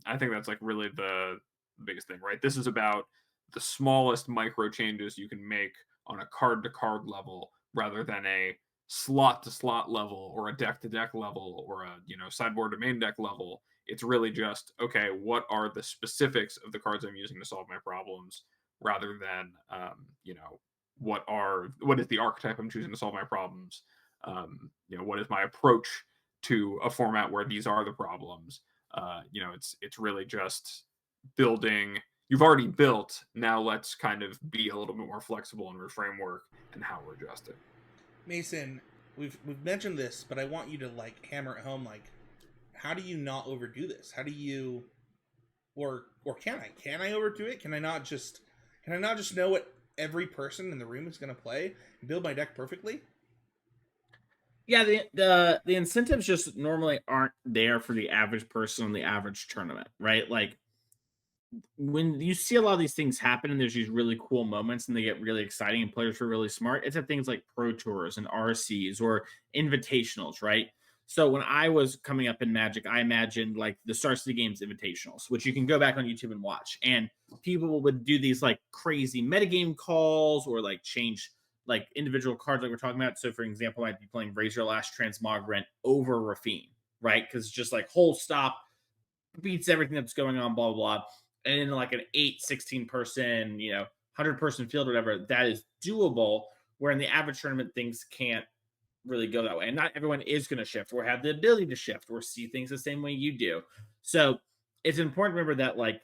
I think that's like really the biggest thing, right? This is about the smallest micro changes you can make on a card to card level rather than a slot to slot level or a deck to deck level or a sideboard to main deck level. It's really just, okay, what are the specifics of the cards I'm using to solve my problems rather than what is the archetype I'm choosing to solve my problems. What is my approach to a format where these are the problems. It's really just building. You've already built. Now let's kind of be a little bit more flexible in our framework and how we're adjusting. Mason, we've mentioned this, but I want you to like hammer it home. Like, how do you not overdo this? How do you, or can I? Can I overdo it? Can I not just know what every person in the room is going to play and build my deck perfectly? Yeah, the incentives just normally aren't there for the average person on the average tournament, right? Like when you see a lot of these things happen and there's these really cool moments and they get really exciting and players are really smart, it's at things like Pro Tours and RCs or invitationals, right? So when I was coming up in Magic, I imagined like the Star City Games invitationals, which you can go back on YouTube and watch. And people would do these like crazy metagame calls or like change like individual cards like we're talking about. So for example, I'd be playing Razor Lash Transmogrant over Rafine, right? Because just like whole stop beats everything that's going on, blah, blah, blah. And in like an 8-16 person, 100-person field, whatever, that is doable. Where in the average tournament, things can't really go that way. And not everyone is going to shift or have the ability to shift or see things the same way you do. So it's important to remember that like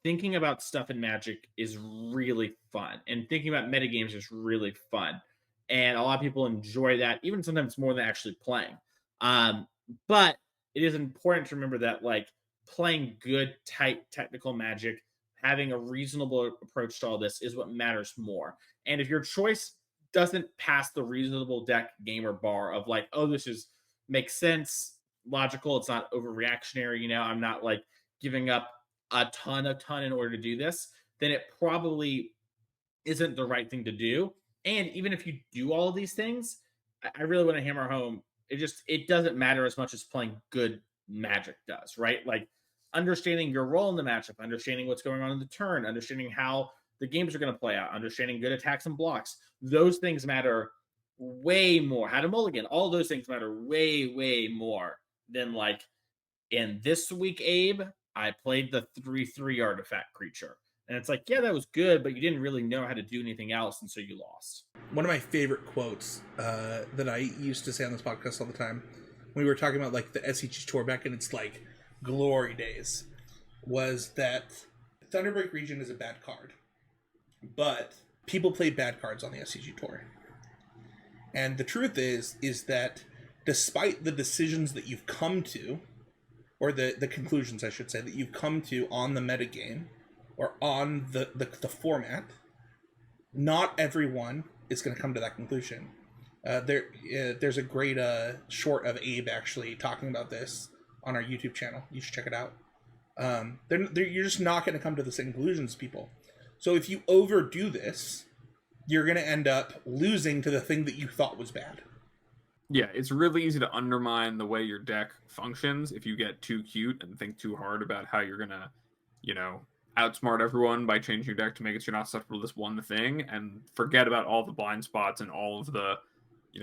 thinking about stuff in Magic is really fun. And thinking about metagames is really fun. And a lot of people enjoy that, even sometimes more than actually playing. But it is important to remember that like playing good, tight, technical Magic, having a reasonable approach to all this is what matters more. And if your choice doesn't pass the reasonable deck gamer bar of like, oh, this is makes sense, logical, it's not overreactionary, I'm not like giving up a ton in order to do this, then it probably isn't the right thing to do. And even if you do all of these things, I really want to hammer home, it doesn't matter as much as playing good Magic does, right? Like understanding your role in the matchup, understanding what's going on in the turn, understanding how the games are going to play out, understanding good attacks and blocks. Those things matter way more. How to mulligan, all those things matter way more than like in this week, Abe, I played the 3/3 artifact creature. And it's like, yeah, that was good, but you didn't really know how to do anything else, and so you lost. One of my favorite quotes that I used to say on this podcast all the time, when we were talking about like the SCG tour back in its like glory days, was that Thunderbreak Region is a bad card, but people play bad cards on the SCG tour. And the truth is that despite the decisions that you've come to, or the conclusions, I should say, that you've come to on the metagame, or on the format, not everyone is going to come to that conclusion. There's a great short of Abe actually talking about this on our YouTube channel. You should check it out. You're just not going to come to the same conclusions, people. So if you overdo this, you're going to end up losing to the thing that you thought was bad. Yeah, it's really easy to undermine the way your deck functions if you get too cute and think too hard about how you're going to, outsmart everyone by changing your deck to make it so you're not susceptible to this one thing, and forget about all the blind spots and all of the,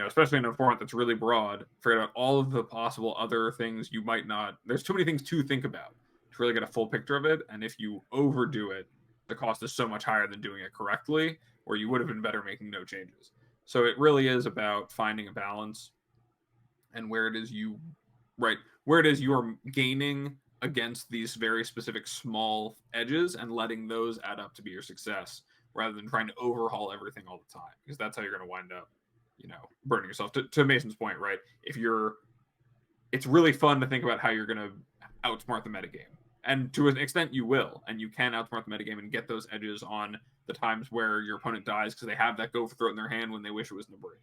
especially in a format that's really broad, forget about all of the possible other things you might not. There's too many things to think about to really get a full picture of it, and if you overdo it, the cost is so much higher than doing it correctly, or you would have been better making no changes. So it really is about finding a balance and where it is you are gaining against these very specific small edges and letting those add up to be your success rather than trying to overhaul everything all the time, because that's how you're going to wind up burning yourself. To Mason's point, right? It's really fun to think about how you're going to outsmart the metagame, and to an extent you will, and you can outsmart the metagame and get those edges on the times where your opponent dies because they have that go for throat in their hand when they wish it was in the brain,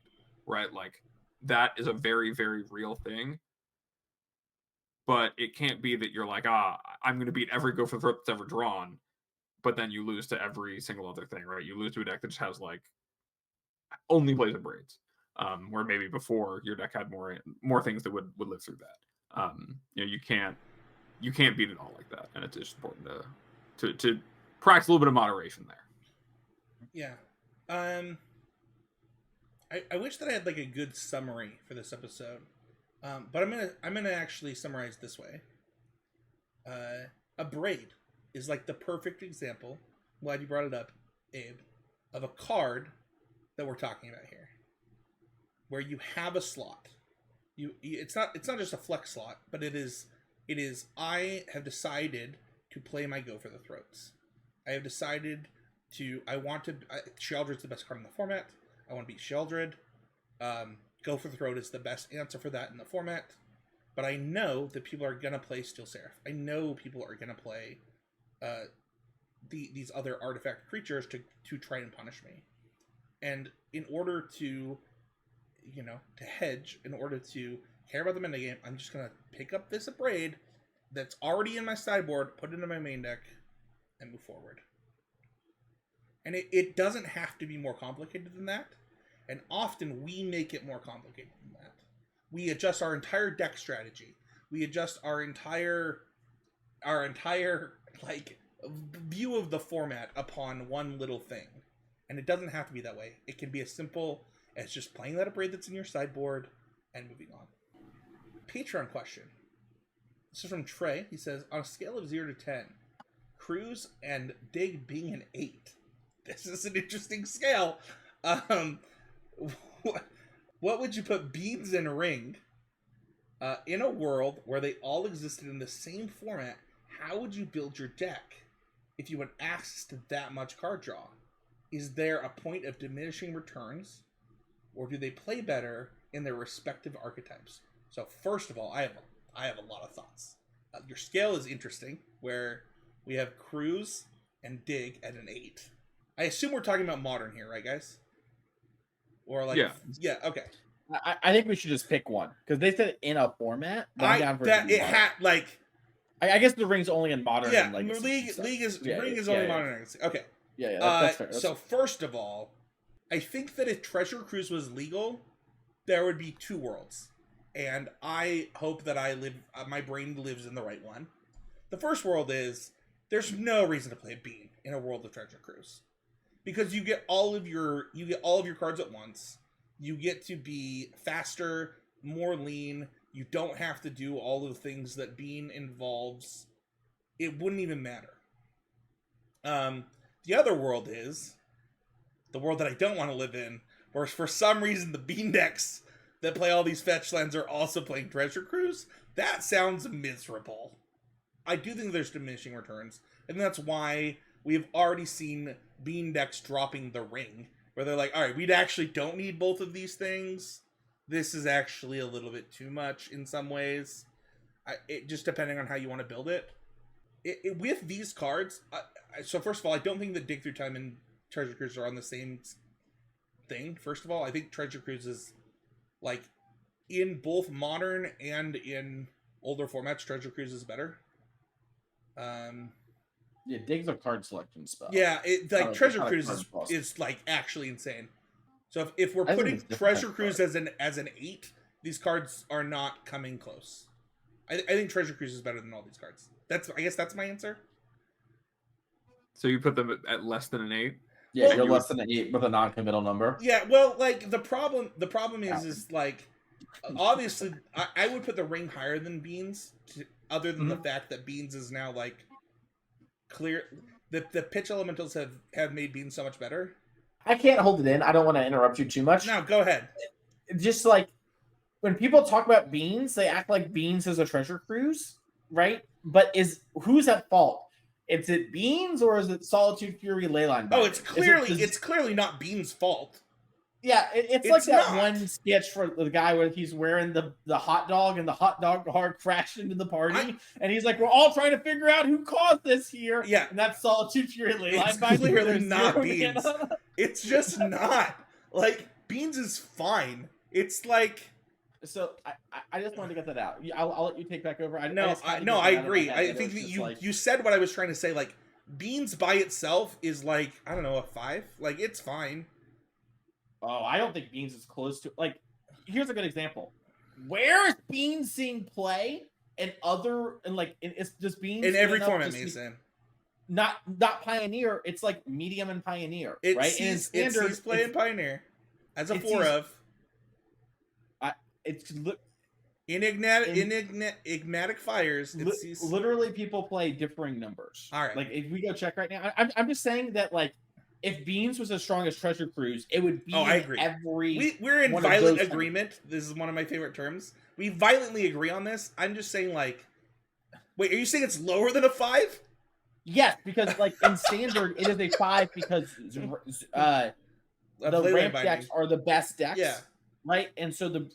right? Like that is a very, very real thing. But it can't be that you're like, I'm going to beat every go for the throat that's ever drawn, but then you lose to every single other thing, right? You lose to a deck that just has like only plays with braids. where maybe before your deck had more things that would live through that. You can't beat it all like that, and it's just important to practice a little bit of moderation there. Yeah. I wish that I had like a good summary for this episode, but I'm gonna actually summarize this way. A braid is like the perfect example. Glad you brought it up, Abe, of a card that we're talking about here, where you have a slot. It's not just a flex slot, but it is. I have decided to play my Go for the Throats. I have decided Sheldred's the best card in the format. I want to beat Sheldred. Go for the Throat is the best answer for that in the format. But I know that people are gonna play Steel Seraph. I know people are gonna play these other artifact creatures to try and punish me. And in order to hedge, in order to care about the metagame, I'm just gonna pick up this Braid that's already in my sideboard, put it into my main deck, and move forward. And it doesn't have to be more complicated than that. And often we make it more complicated than that. We adjust our entire deck strategy. We adjust our entire like view of the format upon one little thing. And it doesn't have to be that way. It can be as simple as just playing that Braid that's in your sideboard and moving on. Patreon question. This is from Trey. He says, on a scale of 0 to 10, Cruise and Dig being an 8. This is an interesting scale. What would you put Beans and Ring in a world where they all existed in the same format? How would you build your deck if you had access to that much card draw? Is there a point of diminishing returns, or do they play better in their respective archetypes? So first of all, I have a lot of thoughts. Your scale is interesting, where we have Cruise and Dig at an 8. I assume we're talking about Modern here, right, guys? Or like, yeah, okay. I think we should just pick one because they said in a format. I guess the Ring's only in Modern. Yeah, and like Ring is only Modern. Yeah. Okay. Yeah, that's fair. So first of all, I think that if Treasure Cruise was legal, there would be 2 worlds, and I hope that my brain lives in the right one. The first world is there's no reason to play a Bean in a world of Treasure Cruise. Because you get all of your cards at once. You get to be faster, more lean. You don't have to do all of the things that Bean involves. It wouldn't even matter. The other world is the world that I don't want to live in, where for some reason the Bean decks that play all these fetch lands are also playing Treasure Cruise. That sounds miserable. I do think there's diminishing returns, and that's why we have already seen Bean decks dropping the Ring, where they're like, all right, we actually don't need both of these things. This is actually a little bit too much in some ways. It just depending on how you want to build it. With these cards, so first of all, I don't think that Dig Through Time and Treasure Cruise are on the same thing. First of all, I think Treasure Cruise is, like, in both Modern and in older formats, Treasure Cruise is better. Yeah, Dig's a card selection spell. Yeah, Treasure Cruise is like actually insane. So if we're putting Treasure Cruise as an 8, these cards are not coming close. I think Treasure Cruise is better than all these cards. I guess that's my answer. So you put them at less than an 8? Yeah, you're less than an 8 with a non-committal number. Yeah, well, like the problem is like obviously I would put the Ring higher than Beans, other than the fact that Beans is now like clear. The pitch elementals have made Beans so much better. I can't hold it in. I don't want to interrupt you too much. No, go ahead. Just like when people talk about Beans, they act like Beans is a Treasure Cruise, right? But who's at fault? Is it Beans or is it Solitude, Fury, Leyline? Oh, it's clearly not Beans' fault. Yeah, it's like that one sketch for the guy where he's wearing the hot dog and the hot dog car crashed into the party, and he's like, "We're all trying to figure out who caused this here." Yeah, and that's Solitude, Fury, Leyline. It's clearly not Beans. It's just not. Like, Beans is fine. It's like. So I just wanted to get that out. I'll let you take back over. I agree. I think that you said what I was trying to say. Like, Beans by itself is like, I don't know, a 5. Like, it's fine. Oh, I don't think Beans is close to like. Here's a good example. Where is Beans seeing play and it's just Beans In every end up format, just Mason. not Pioneer. It's like medium and Pioneer, It right? sees, and in standard, it sees play in Pioneer as a it 4 sees- of. It's Enigmatic Fires. It sees... literally people play differing numbers. All right. Like if we go check right now, I'm just saying that like if Beans was as strong as Treasure Cruise, it would be I agree. We're in violent agreement. This is one of my favorite terms. We violently agree on this. I'm just saying, like, wait, are you saying it's lower than a 5? Yes, because like in standard, it is a 5 because the ramp decks are the best decks. Yeah. Right, and so the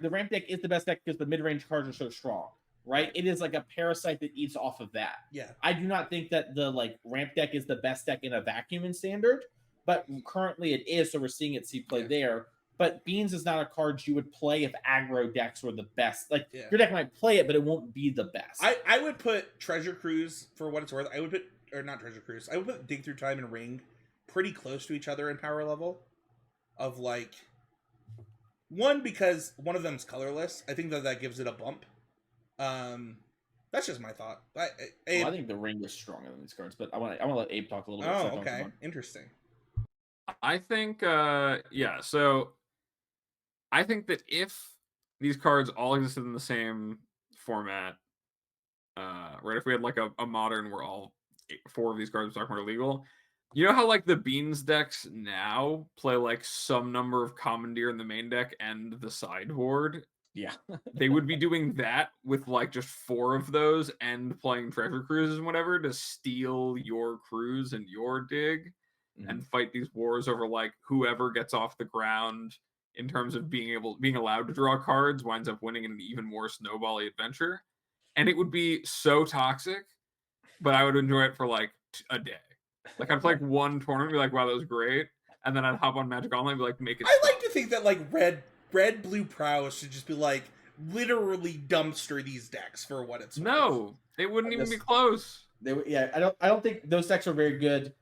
ramp deck is the best deck because the mid-range cards are so strong. Right, it is like a parasite that eats off of that. Yeah, I do not think that the like ramp deck is the best deck in a vacuum in standard, but currently it is. So we're seeing it see play there. But Beans is not a card you would play if aggro decks were the best. Like your deck might play it, but it won't be the best. I would put Treasure Cruise, for what it's worth. I would put, or not Treasure Cruise. I would put Dig Through Time and Ring pretty close to each other in power level. Of like, one, because one of them's colorless. I think that gives it a bump. That's just my thought. I think the Ring is stronger than these cards, but I want to let Abe talk a little bit. Oh, okay, interesting. I think, so I think that if these cards all existed in the same format, right? If we had like a modern where all 4 of these cards are legal, you know how like the Beans decks now play like some number of Commandeer in the main deck and the sideboard? Yeah. They would be doing that with like just 4 of those and playing Treasure Cruises and whatever to steal your cruise and your dig and fight these wars over like whoever gets off the ground in terms of being allowed to draw cards winds up winning an even more snowbally adventure. And it would be so toxic, but I would enjoy it for like a day. Like I'd play like one tournament and be like, wow, that was great. And then I'd hop on Magic Online and be like, make it stop. I like to think that like red blue prowess should just be like literally dumpster these decks for what it's worth. No, they wouldn't even be close. I don't think those decks are very good.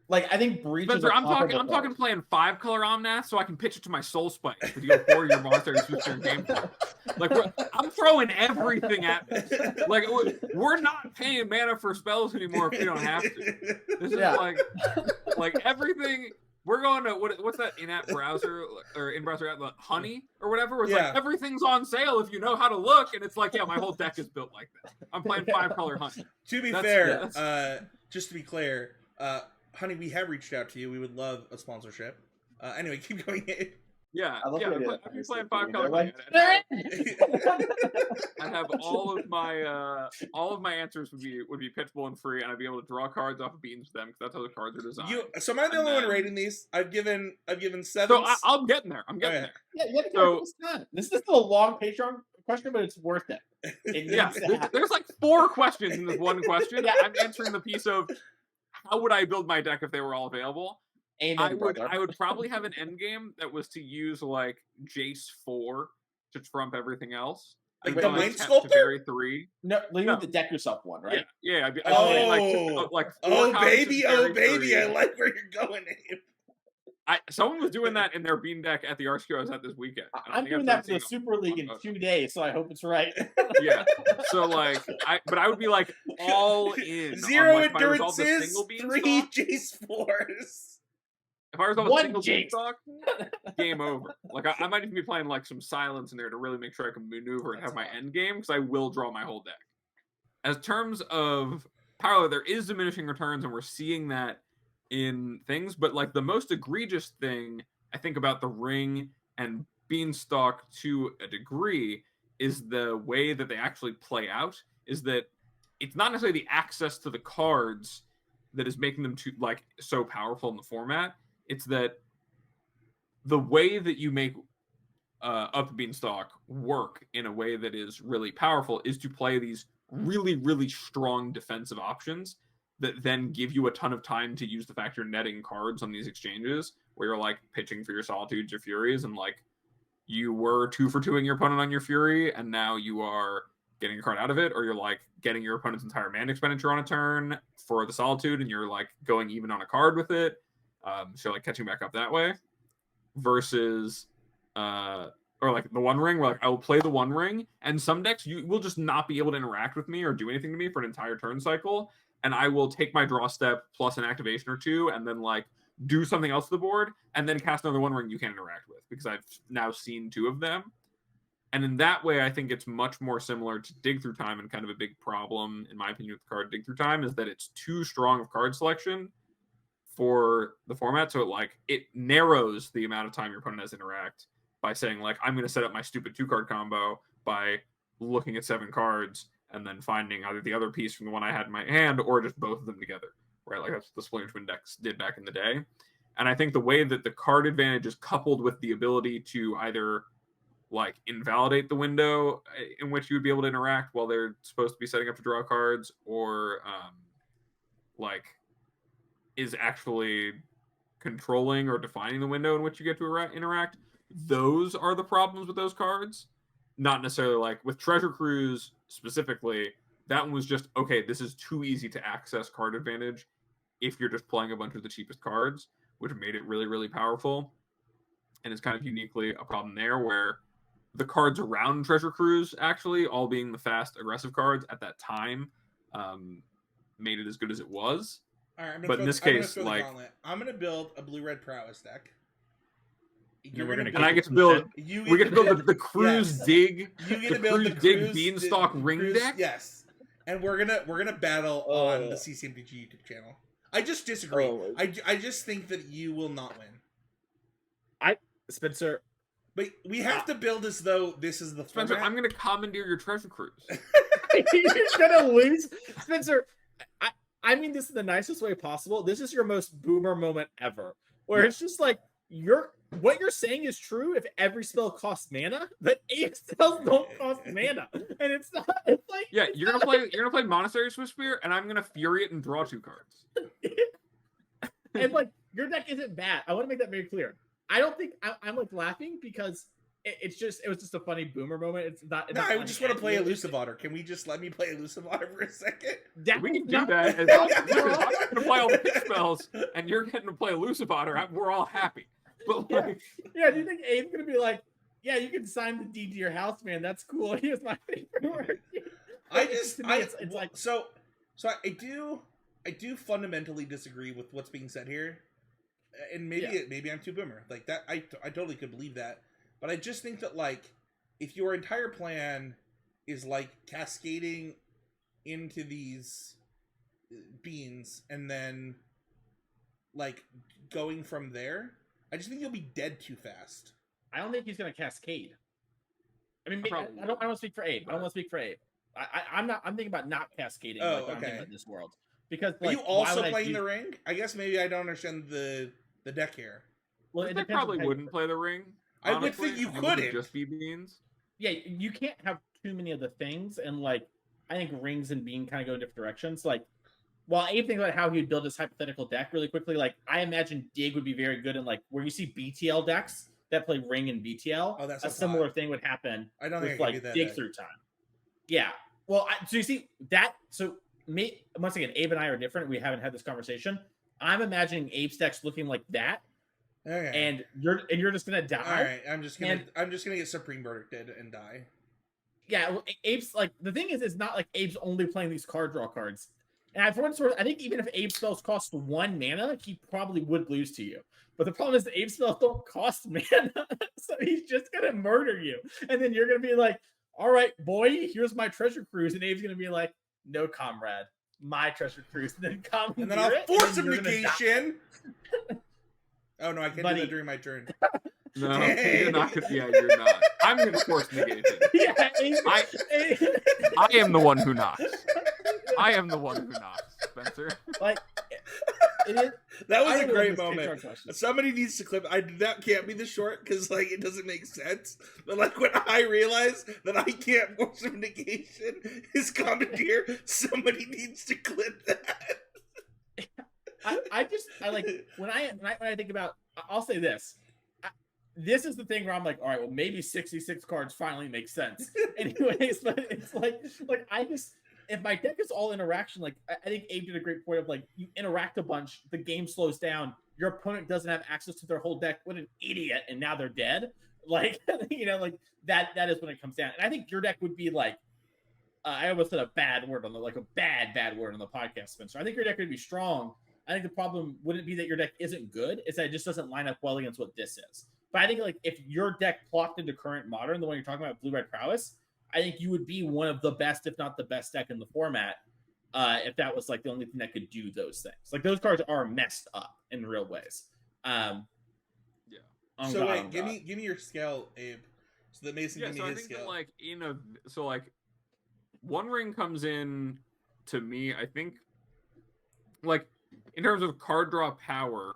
Like I think Breach. Spencer, I'm talking playing 5-color Omnath so I can pitch it to my Soul Spike to deal 4 your monsters in game play. Like I'm throwing everything at this. Like we're not paying mana for spells anymore if we don't have to. This is like everything. We're going to what's that in-app browser or in-browser app, Honey or whatever? Where it's like everything's on sale if you know how to look, and it's like my whole deck is built like that. I'm playing 5-color Honey. To be fair, just to be clear, Honey, we have reached out to you. We would love a sponsorship. Anyway, keep going. Yeah, I've been playing 5-color Honey. I'd have all of my answers would be pitchable and free, and I'd be able to draw cards off of Beans with them because that's how the cards are designed. So am I the only one rating these? I've given 7. So I'm getting there. There. Yeah, so this is still a long Patreon question, but it's worth it. There's like 4 questions in this one question. I'm answering the piece of how would I build my deck if they were all available. Amen, I would probably have an end game that was to use like Jace 4 to trump everything else. Like the Mind Sculptor? 3. No, the deck yourself one, right? Yeah. I'd like baby, I like where you're going, Abe. Someone was doing that in their bean deck at the RCO I was at this weekend. I'm doing that for the Super League in 2 days, so I hope it's right. Yeah. So like, I would be like all in. 0 endurances, 3 Jace 4s. If I was on a single stock, game over. Like I might even be playing like some silence in there to really make sure I can maneuver and have my end game because I will draw my whole deck. As terms of power, there is diminishing returns, and we're seeing that in things. But like the most egregious thing I think about the Ring and Beanstalk to a degree is the way that they actually play out. Is that it's not necessarily the access to the cards that is making them like so powerful in the format. It's that the way that you make Up the Beanstalk work in a way that is really powerful is to play these really, really strong defensive options that then give you a ton of time to use the fact you're netting cards on these exchanges where you're like pitching for your Solitudes or Furies and like you were 2 for 2ing your opponent on your Fury and now you are getting a card out of it, or you're like getting your opponent's entire mana expenditure on a turn for the Solitude and you're like going even on a card with it. So like catching back up that way, versus or like the One Ring, where like I will play the One Ring, and some decks you will just not be able to interact with me or do anything to me for an entire turn cycle, and I will take my draw step plus an activation or two, and then like do something else to the board, and then cast another One Ring you can't interact with because I've now seen 2 of them. And in that way, I think it's much more similar to Dig Through Time, and kind of a big problem, in my opinion, with the card Dig Through Time is that it's too strong of card selection for the format. So it narrows the amount of time your opponent has to interact by saying, like, I'm going to set up my stupid 2-card combo by looking at 7 cards and then finding either the other piece from the one I had in my hand or just both of them together, right? Like that's what the Splinter Twin decks did back in the day. And I think the way that the card advantage is coupled with the ability to either like invalidate the window in which you would be able to interact while they're supposed to be setting up to draw cards, or like is actually controlling or defining the window in which you get to interact. Those are the problems with those cards. Not necessarily like with Treasure Cruise specifically. That one was just, okay, this is too easy to access card advantage if you're just playing a bunch of the cheapest cards, which made it really, really powerful. And it's kind of uniquely a problem there where the cards around Treasure Cruise, actually, all being the fast, aggressive cards at that time, made it as good as it was. All right, but in this case, like, I'm gonna build a blue-red prowess deck. And I get to build. We get to build the Cruise Dig. You get to build the Dig Beanstalk Ring deck. Yes, and we're gonna battle on the CCMDG YouTube channel. I just disagree. I just think that you will not win. Spencer. But we have to build as though this is the Spencer, format. I'm going to commandeer your Treasure Cruise. You're going to lose? Spencer, I mean this in the nicest way possible. This is your most boomer moment ever. Where it's just like, what you're saying is true if every spell costs mana, but 8 spells don't cost mana. And it's not, it's like... Yeah, you're gonna play Monastery Swiftspear, and I'm going to Fury it and draw 2 cards. And like, your deck isn't bad. I want to make that very clear. I don't think I'm like laughing because it was just a funny boomer moment. It's not. No, I just want to play Elusive Otter. Can we just let me play Elusive Otter for a second? We can do that. As long as I'm going to play all the pitch spells, and you're getting to play Elusive Otter, we're all happy. But like, yeah. Do you think Abe's gonna be like, yeah, you can sign the deed to your house, man. That's cool. Here's my favorite word. It's like so. I do fundamentally disagree with what's being said here. And maybe I'm too boomer like that. I totally could believe that, but I just think that like if your entire plan is like cascading into these beans and then like going from there, I just think you'll be dead too fast. I don't think he's gonna cascade. I mean, I don't want to speak for Abe. I don't want to speak for Abe. I'm thinking about not cascading. Oh, like, okay. In this world, because are you also playing the ring? I guess maybe I don't understand the deck here. Well, I probably wouldn't play the ring. Honestly. I would think you couldn't. Just be beans. Yeah, you can't have too many of the things, and like I think rings and bean kind of go in different directions. Like, while Abe thinks about how he would build his hypothetical deck really quickly, like I imagine Dig would be very good in like where you see BTL decks that play ring and BTL. Oh, that's a similar thing would happen. I don't think with, I can do that Dig Through Time. Yeah. Well, so you see that. So once again, Abe and I are different. We haven't had this conversation. I'm imagining Abe's decks looking like that. Okay. And you're just gonna die. All right, I'm just gonna get Supreme Verdicted and die. Yeah, well, Abe's like the thing is, it's not like Abe's only playing these card draw cards. And for one sort, I think even if Abe spells cost 1 mana, he probably would lose to you. But the problem is that Abe spells don't cost mana, so he's just gonna murder you. And then you're gonna be like, "All right, boy, here's my Treasure Cruise," and Abe's gonna be like, "No, comrade, my Treasure Cruise." And then I'll force him negation. Oh no, I can't do that during my turn. No, you're not. Yeah, you're not. I'm going to force negation. Yeah, I am the one who knocks. I am the one who knocks, Spencer. Like, that was a great moment. Somebody needs to clip. That can't be the short because like it doesn't make sense. But like when I realize that I can't force him negation, his commandeer, somebody needs to clip that. I like when I think about. I'll say this. This is the thing where I'm like, all right, well, maybe 66 cards finally make sense. Anyways, but it's like if my deck is all interaction, like I think Abe did a great point of like you interact a bunch, the game slows down, your opponent doesn't have access to their whole deck. What an idiot! And now they're dead. Like like that is when it comes down. And I think your deck would be like I almost said a bad word on the like a bad word on the podcast, Spencer. I think your deck would be strong. I think the problem wouldn't be that your deck isn't good; it's that it just doesn't line up well against what this is. But I think like if your deck plopped into current modern, the one you're talking about, blue red prowess, I think you would be one of the best, if not the best deck in the format. If that was like the only thing that could do those things, like those cards are messed up in real ways. Yeah. So wait, give me your scale, Abe. So that Mason give me his scale. That, like One Ring comes in to me, I think, like in terms of card draw power,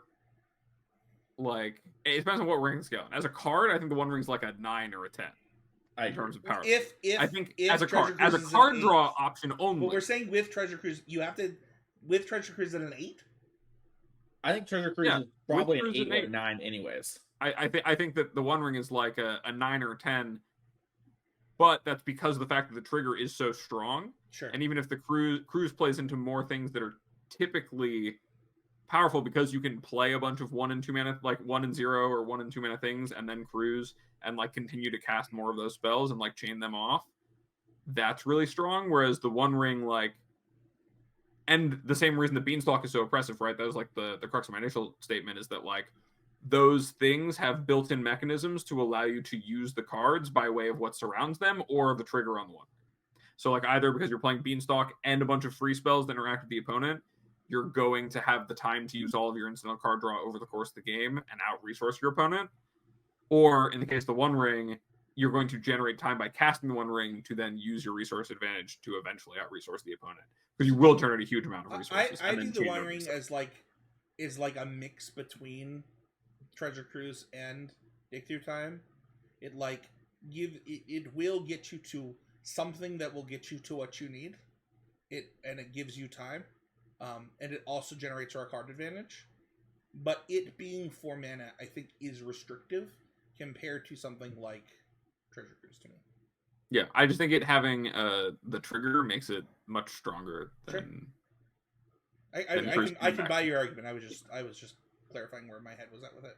like it depends on what ring scale. As a card, I think the One Ring's like a 9 or a 10 in terms of power. I think as a card draw option only. But we're saying with Treasure Cruise, you have to with Treasure Cruise at an 8. I think Treasure Cruise is probably an 8 or 9, anyways. I think that the One Ring is like a 9 or a 10. But that's because of the fact that the trigger is so strong. Sure. And even if the cruise plays into more things that are typically powerful, because you can play a bunch of 1 and 2 mana, like 1 and 0 or 1 and 2 mana things, and then cruise and like continue to cast more of those spells and like chain them off. That's really strong. Whereas the One Ring, like, and the same reason the Beanstalk is so oppressive, right? That was like the crux of my initial statement, is that like those things have built-in mechanisms to allow you to use the cards by way of what surrounds them or the trigger on the one. So like either because you're playing Beanstalk and a bunch of free spells that interact with the opponent, you're going to have the time to use all of your incidental card draw over the course of the game and out-resource your opponent. Or in the case of the One Ring, you're going to generate time by casting the One Ring to then use your resource advantage to eventually out-resource the opponent. Because you will generate a huge amount of resources. I view the One Ring as is like a mix between Treasure Cruise and Dig Through Time. It will get you to something that will get you to what you need. It gives you time. And it also generates our card advantage. But it being 4 mana, I think, is restrictive compared to something like Treasure Cruise to me. Yeah, I just think it having the trigger makes it much stronger than. Sure. I can buy your argument. I was just clarifying where my head was at with it.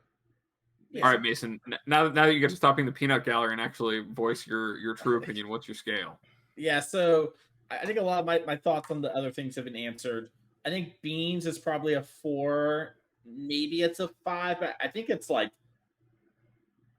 Yeah. All right, Mason. Now that you get to stop being the peanut gallery and actually voice your true opinion, what's your scale? Yeah, so I think a lot of my thoughts on the other things have been answered. I think Beans is probably a 4. Maybe it's a 5. But I think it's like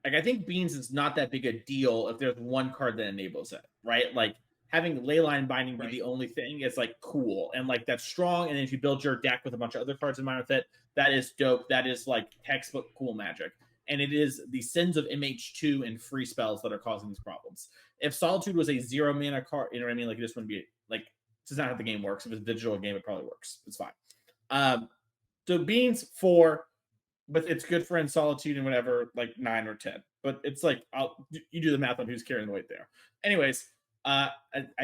I think Beans is not that big a deal if there's one card that enables it, right? Like having Leyline Binding be the only thing is like cool and like that's strong. And then if you build your deck with a bunch of other cards in mind with it, that is dope. That is like textbook cool Magic. And it is the sins of MH2 and free spells that are causing these problems. If Solitude was a 0 mana card, you know what I mean? Like it just wouldn't be like this is not how the game works. If it's a digital game, it probably works. It's fine. So Beans 4, but it's good for in Solitude and whatever, like 9 or 10. But it's like you do the math on who's carrying the weight there. Anyways, I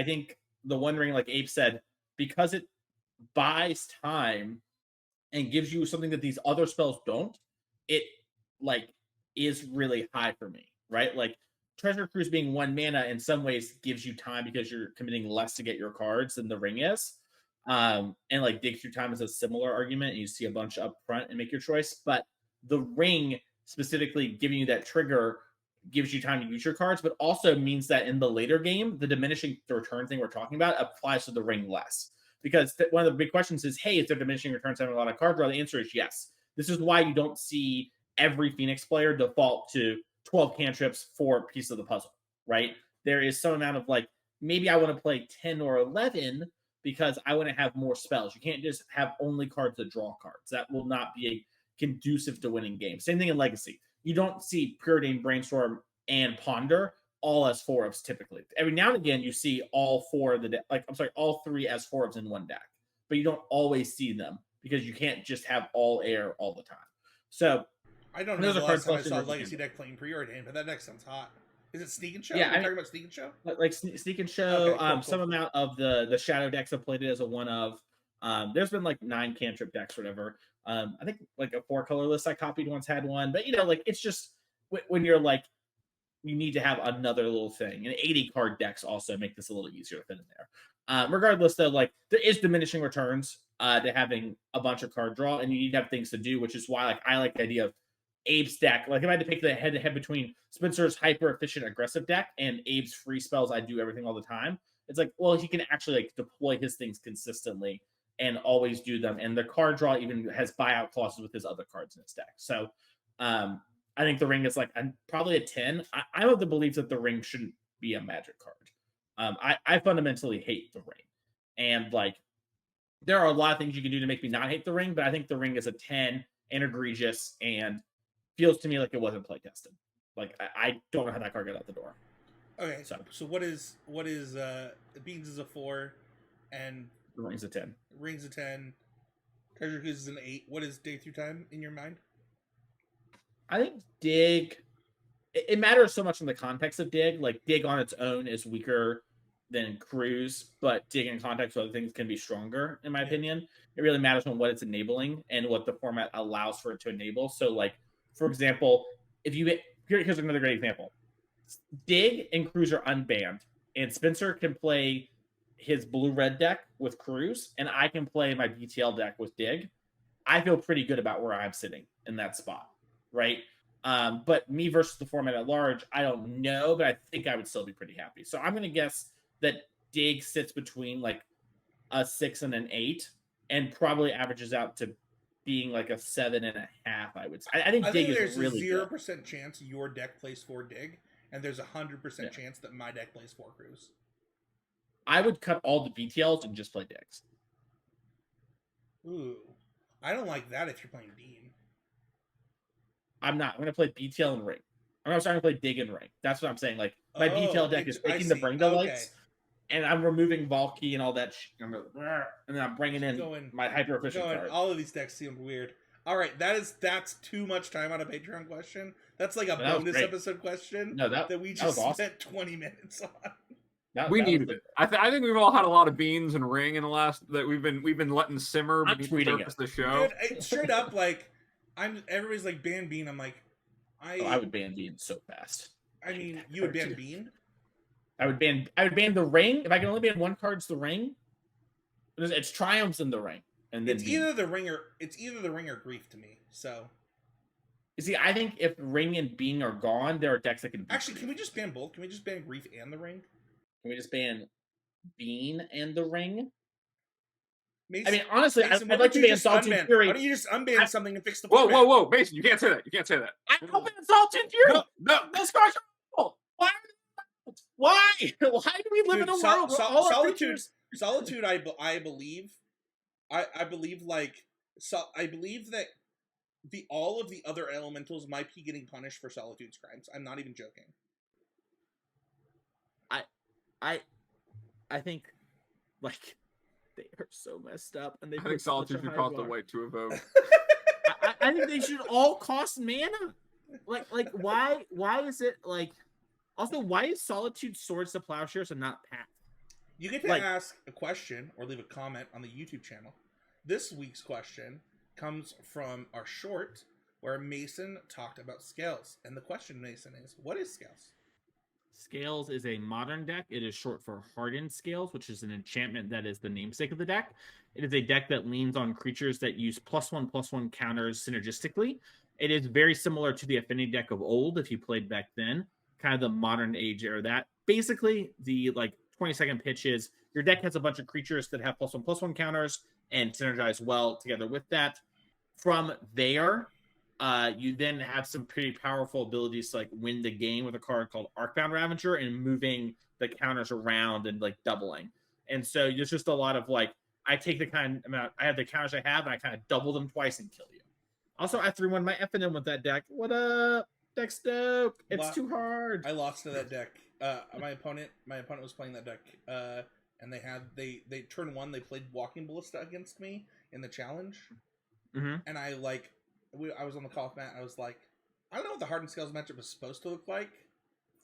think the One Ring, like Abe said, because it buys time and gives you something that these other spells don't, it like is really high for me, right? Like Treasure Cruise being 1 mana in some ways gives you time because you're committing less to get your cards than the Ring is. And like Dig Through Time is a similar argument, and you see a bunch up front and make your choice. But the Ring specifically giving you that trigger gives you time to use your cards, but also means that in the later game, the diminishing return thing we're talking about applies to the Ring less. Because one of the big questions is, hey, is there diminishing returns having a lot of card draw? The answer is yes. This is why you don't see every Phoenix player default to 12 cantrips for a piece of the puzzle, right? There is some amount of like, maybe I want to play 10 or 11 because I want to have more spells. You can't just have only cards that draw cards. That will not be conducive to winning games. Same thing in Legacy. You don't see Preordained, Brainstorm, and Ponder all as 4-ofs typically. Every now and again, you see all 4 of all 3 as 4-ofs in one deck, but you don't always see them because you can't just have all air all the time. So I don't know the last time I saw Legacy deck playing Preordained, but that deck sounds hot. Is it Sneak and Show? Yeah, Are you talking about Sneak and Show? Like Sneak and Show. Okay, cool. Some amount of the Shadow decks have played it as a 1-of. There's been like 9 cantrip decks, or whatever. I think like a 4-color list I copied once had one, but like it's just when you're like you need to have another little thing. And 80 card decks also make this a little easier to fit in there. Regardless, though, like there is diminishing returns to having a bunch of card draw, and you need to have things to do, which is why like I like the idea of Abe's deck. Like if I had to pick the head to head between Spencer's hyper efficient aggressive deck and Abe's free spells, I do everything all the time. It's like, well, he can actually like deploy his things consistently and always do them. And the card draw even has buyout clauses with his other cards in his deck. So I think the ring is like probably a 10. I'm of the belief that the ring shouldn't be a Magic card. I fundamentally hate the ring. And like there are a lot of things you can do to make me not hate the ring, but I think the ring is a 10 and egregious and feels to me like it wasn't play tested. Like I don't know how that card got out the door. Okay, so what is Beans is a 4, and the ring's a 10. Ring's a 10. Treasure Cruise is an 8. What is Dig Through Time in your mind? I think Dig. It matters so much in the context of Dig. Like Dig on its own is weaker than Cruise, but Dig in context with other things can be stronger, in my opinion. It really matters on what it's enabling and what the format allows for it to enable. So, like for example, if you here's another great example. Dig and Cruise are unbanned, and Spencer can play his blue-red deck with Cruise, and I can play my BTL deck with Dig. I feel pretty good about where I'm sitting in that spot, right? But me versus the format at large, I don't know, but I think I would still be pretty happy. So I'm going to guess that Dig sits between like a 6 and an 8, and probably averages out to being like a 7.5. I would say. I think Dig is really there's a 0% chance your deck plays 4 Dig, and there's a 100% chance that my deck plays 4 Cruise. I would cut all the BTLs and just play Digs. Ooh, I don't like that if you're playing Bean. I'm not. I'm going to play BTL and Ring. I'm starting to play Dig and Ring. That's what I'm saying. Like my BTL deck is taking the Bring Delights, and I'm removing Valky and all that shit. And then I'm bringing in my hyper efficient card. All of these decks seem weird. All right, that's too much time on a Patreon question. That's like a bonus episode question. No, that we just spent 20 minutes on. We needed it. I think we've all had a lot of beans and ring in the last that we've been letting simmer beneath the surface of the show. Dude, straight up, like everybody's like ban Bean. I'm like, I would ban Bean so fast. I mean, you would ban Bean? I would ban the Ring. If I can only ban one card, it's the Ring. It's Triumphs in the Ring. And then it's either the ring or Grief to me. So you see, I think if Ring and Bean are gone, there are decks that can actually can we just ban both? Can we just ban Grief and the Ring? Can we just ban Bean and the Ring? Mason, I mean, honestly, Mason, I'd like to ban Saltine Fury. Why don't you just unban something and fix the format? Whoa, Mason, you can't say that. You can't say that. I don't ban Saltine Fury. No, those cards are awful. Why do we live in a world where all Solitude? I believe that all of the other elementals might be getting punished for Solitude's crimes. I'm not even joking. I think like they are so messed up, and I think Solitude should cost a white to a vote. I think they should all cost mana. Like why is it like? Also, why is Solitude Swords to Plowshares and not Path? You get to ask a question or leave a comment on the YouTube channel. This week's question comes from our short where Mason talked about Scales. And the question, Mason, is, what is Scales? Scales is a modern deck. It is short for Hardened Scales, which is an enchantment that is the namesake of the deck. It is a deck that leans on creatures that use +1/+1 counters synergistically. It is very similar to the Affinity deck of old, if you played back then. Kind of the modern age era. That basically the 20-second pitch is your deck has a bunch of creatures that have +1/+1 counters and synergize well together with that. From there, you then have some pretty powerful abilities to win the game with a card called Arcbound Ravager and moving the counters around and doubling. And so there's just a lot of I take the kind amount, I have the counters I have and I kind of double them twice and kill you. Also, I 3-1 my FNM with that deck. What up? Deck's dope. It's too hard. I lost to that deck. My opponent was playing that deck, and they turn 1. They played Walking Ballista against me in the challenge, and I was on the call with Matt. I was like, I don't know what the Hardened Scales matchup is supposed to look like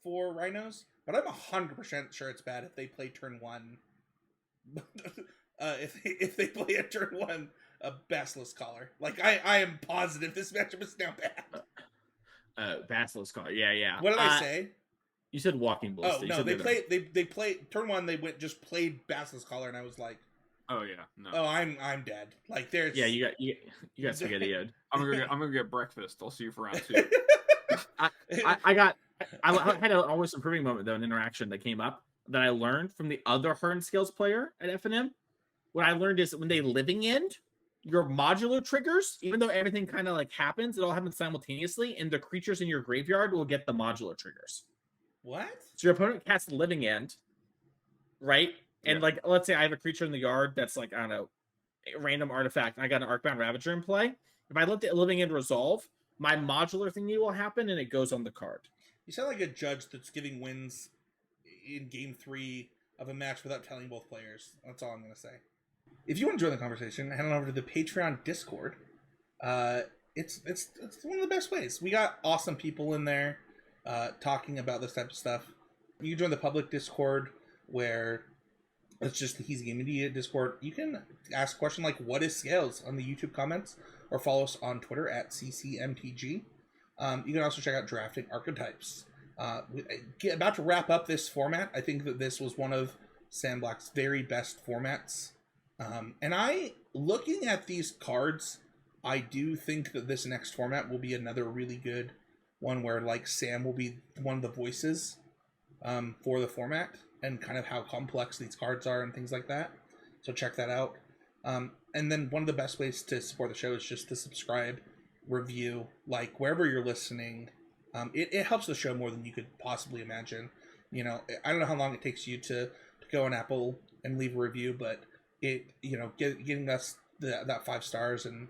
for Rhinos, but I'm 100% sure it's bad if they play turn 1. if they play a turn 1 a Basilisk Collar, I am positive this matchup is now bad. Basilisk Collar, yeah. What did I say? You said Walking Ballista. Oh no, they played turn 1. They played Basilisk Collar, and I was like, oh yeah, no. oh, I'm dead. Like there's you got spaghetti. I'm gonna get breakfast. I'll see you for round 2. I had an always improving moment though, an interaction that came up that I learned from the other Hard Scales player at FNM. What I learned is when they living end, your modular triggers, even though everything kind of like happens, it all happens simultaneously, and the creatures in your graveyard will get the modular triggers. What? So your opponent casts the living end, right? And like, let's say I have a creature in the yard that's like, I don't know, a random artifact, and I got an Arcbound Ravager in play. If I let the living end resolve, my modular thingy will happen, and it goes on the card. You sound like a judge that's giving wins in game 3 of a match without telling both players. That's all I'm going to say. If you want to join the conversation, head on over to the Patreon Discord. It's one of the best ways. We got awesome people in there talking about this type of stuff. You can join the public Discord where it's just the He's a Game Media Discord. You can ask a question like, what is Scales, on the YouTube comments, or follow us on Twitter at CCMTG. You can also check out Drafting Archetypes. About to wrap up this format. I think that this was one of Sam Black's very best formats. And looking at these cards, I do think that this next format will be another really good one where like Sam will be one of the voices for the format and kind of how complex these cards are and things like that. So check that out. And then one of the best ways to support the show is just to subscribe, review, like wherever you're listening. It helps the show more than you could possibly imagine. You know, I don't know how long it takes you to go on Apple and leave a review, but getting us that 5 stars, and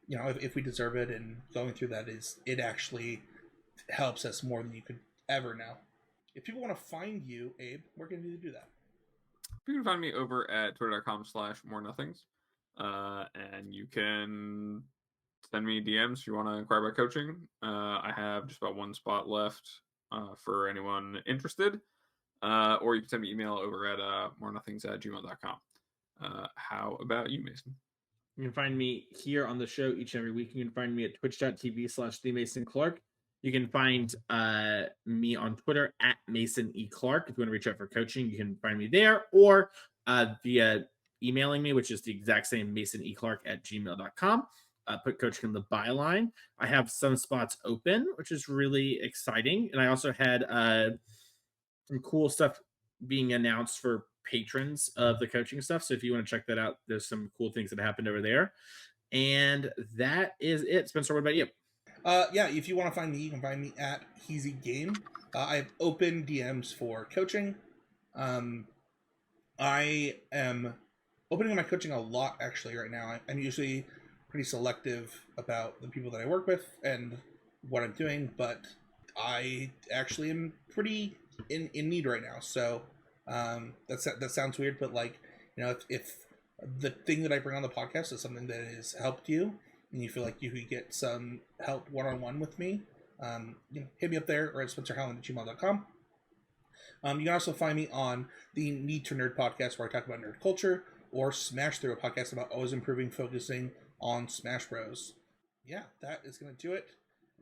if we deserve it, and going through that it actually helps us more than you could ever know. If people want to find you, Abe, where can you do that? You can find me over at twitter.com/morenothings. And you can send me DMs if you want to inquire about coaching. I have just about 1 spot left for anyone interested. Or you can send me email over at morenothings@gmail.com. How about you, Mason? You can find me here on the show each and every week. You can find me at twitch.tv/TheMasonClark. You can find me on Twitter at Mason E. Clark. If you want to reach out for coaching, you can find me there, or via emailing me, which is the exact same, masoniclark@gmail.com. Put coaching in the byline. I have some spots open, which is really exciting. And I also had some cool stuff being announced for patrons of the coaching stuff. So if you want to check that out, there's some cool things that happened over there. And that is it. Spencer, what about you? If you want to find me, you can find me at He's a Game. I have open DMs for coaching. I am opening my coaching a lot, actually, right now. I'm usually pretty selective about the people that I work with and what I'm doing, but I actually am pretty in need right now. So that sounds weird, but if the thing that I bring on the podcast is something that has helped you, and you feel like you could get some help one-on-one with me, hit me up there or at spencerhowland@gmail.com. You can also find me on the Need to Nerd podcast, where I talk about nerd culture, or Smash Through, a podcast about always improving, focusing on Smash Bros. Yeah, that is going to do it.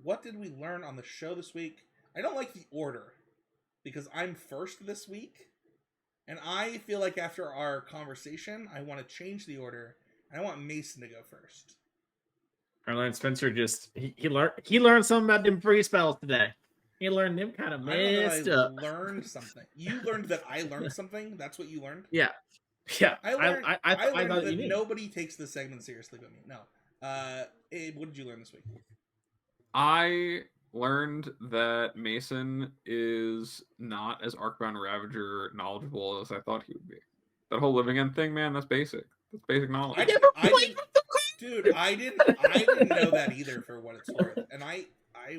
What did we learn on the show this week? I don't like the order, because I'm first this week, and I feel like after our conversation, I want to change the order, and I want Mason to go first. I learned Spencer he learned something about them free spells today. He learned them kind of messed up. I learned something. You learned that I learned something? That's what you learned? Yeah. I learned that nobody takes this segment seriously but me. No. Abe, what did you learn this week? I learned that Mason is not as Arcbound Ravager knowledgeable as I thought he would be. That whole living end thing, man, that's basic. That's basic knowledge. I didn't know that either, for what it's worth. And I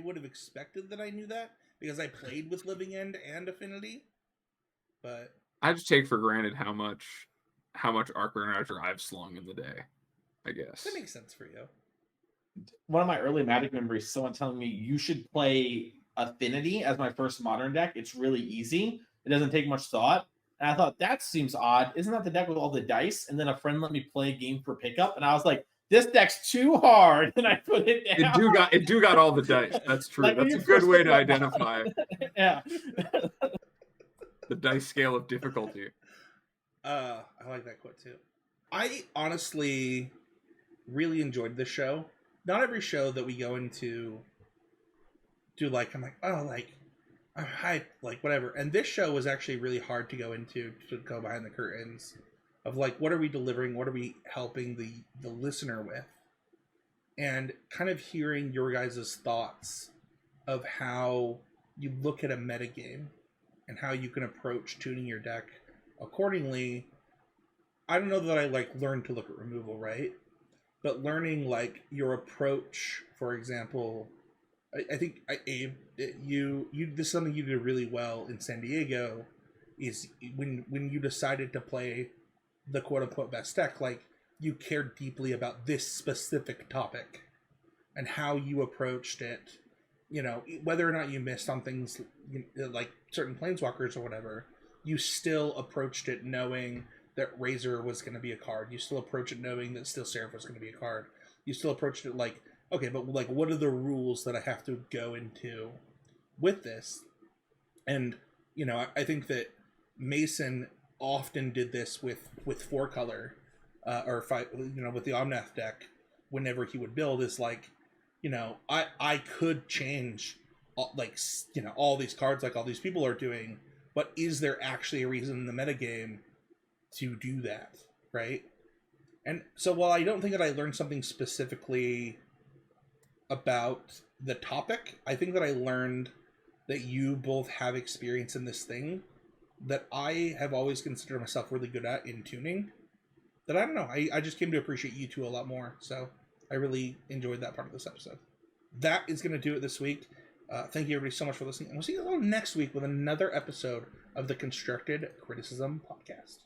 would have expected that I knew that, because I played with Living End and Affinity. But I just take for granted how much Arcbound Ravager I've slung in the day, I guess. That makes sense for you. One of my early Magic memories, someone telling me you should play Affinity as my first Modern deck. It's really easy. It doesn't take much thought. And I thought, that seems odd. Isn't that the deck with all the dice? And then a friend let me play a game for pickup, and I was like, this deck's too hard, and I put it down. It got all the dice. That's true. Like when That's a you good first way look to at- identify Yeah. the dice scale of difficulty. I like that quote too. I honestly really enjoyed this show. Not every show that we go into do like I'm like, oh, like I'm hyped, like whatever. And this show was actually really hard to go into, to go behind the curtains of like, what are we delivering? What are we helping the listener with? And kind of hearing your guys' thoughts of how you look at a metagame and how you can approach tuning your deck accordingly. I don't know that I like learned to look at removal, right? But learning like your approach, for example, I think Abe, you this is something you did really well in San Diego, is when you decided to play the quote unquote best deck, like you cared deeply about this specific topic and how you approached it. You know, whether or not you missed on things like certain planeswalkers or whatever, you still approached it knowing that Razor was going to be a card. You still approach it knowing that Steel Seraph was going to be a card. You still approached it like, okay, but like, what are the rules that I have to go into with this? And, you know, I think that Mason often did this with 4-color, or 5, you know, with the Omnath deck, whenever he would build, is like, you know, I could change, like, you know, all these cards like all these people are doing, but is there actually a reason in the metagame to do that, right? And so while I don't think that I learned something specifically about the topic, I think that I learned that you both have experience in this thing that I have always considered myself really good at in tuning, that I don't know, I just came to appreciate you two a lot more. So I really enjoyed that part of this episode. That is going to do it this week. Thank you everybody so much for listening, and we'll see you all next week with another episode of the Constructed Criticism Podcast.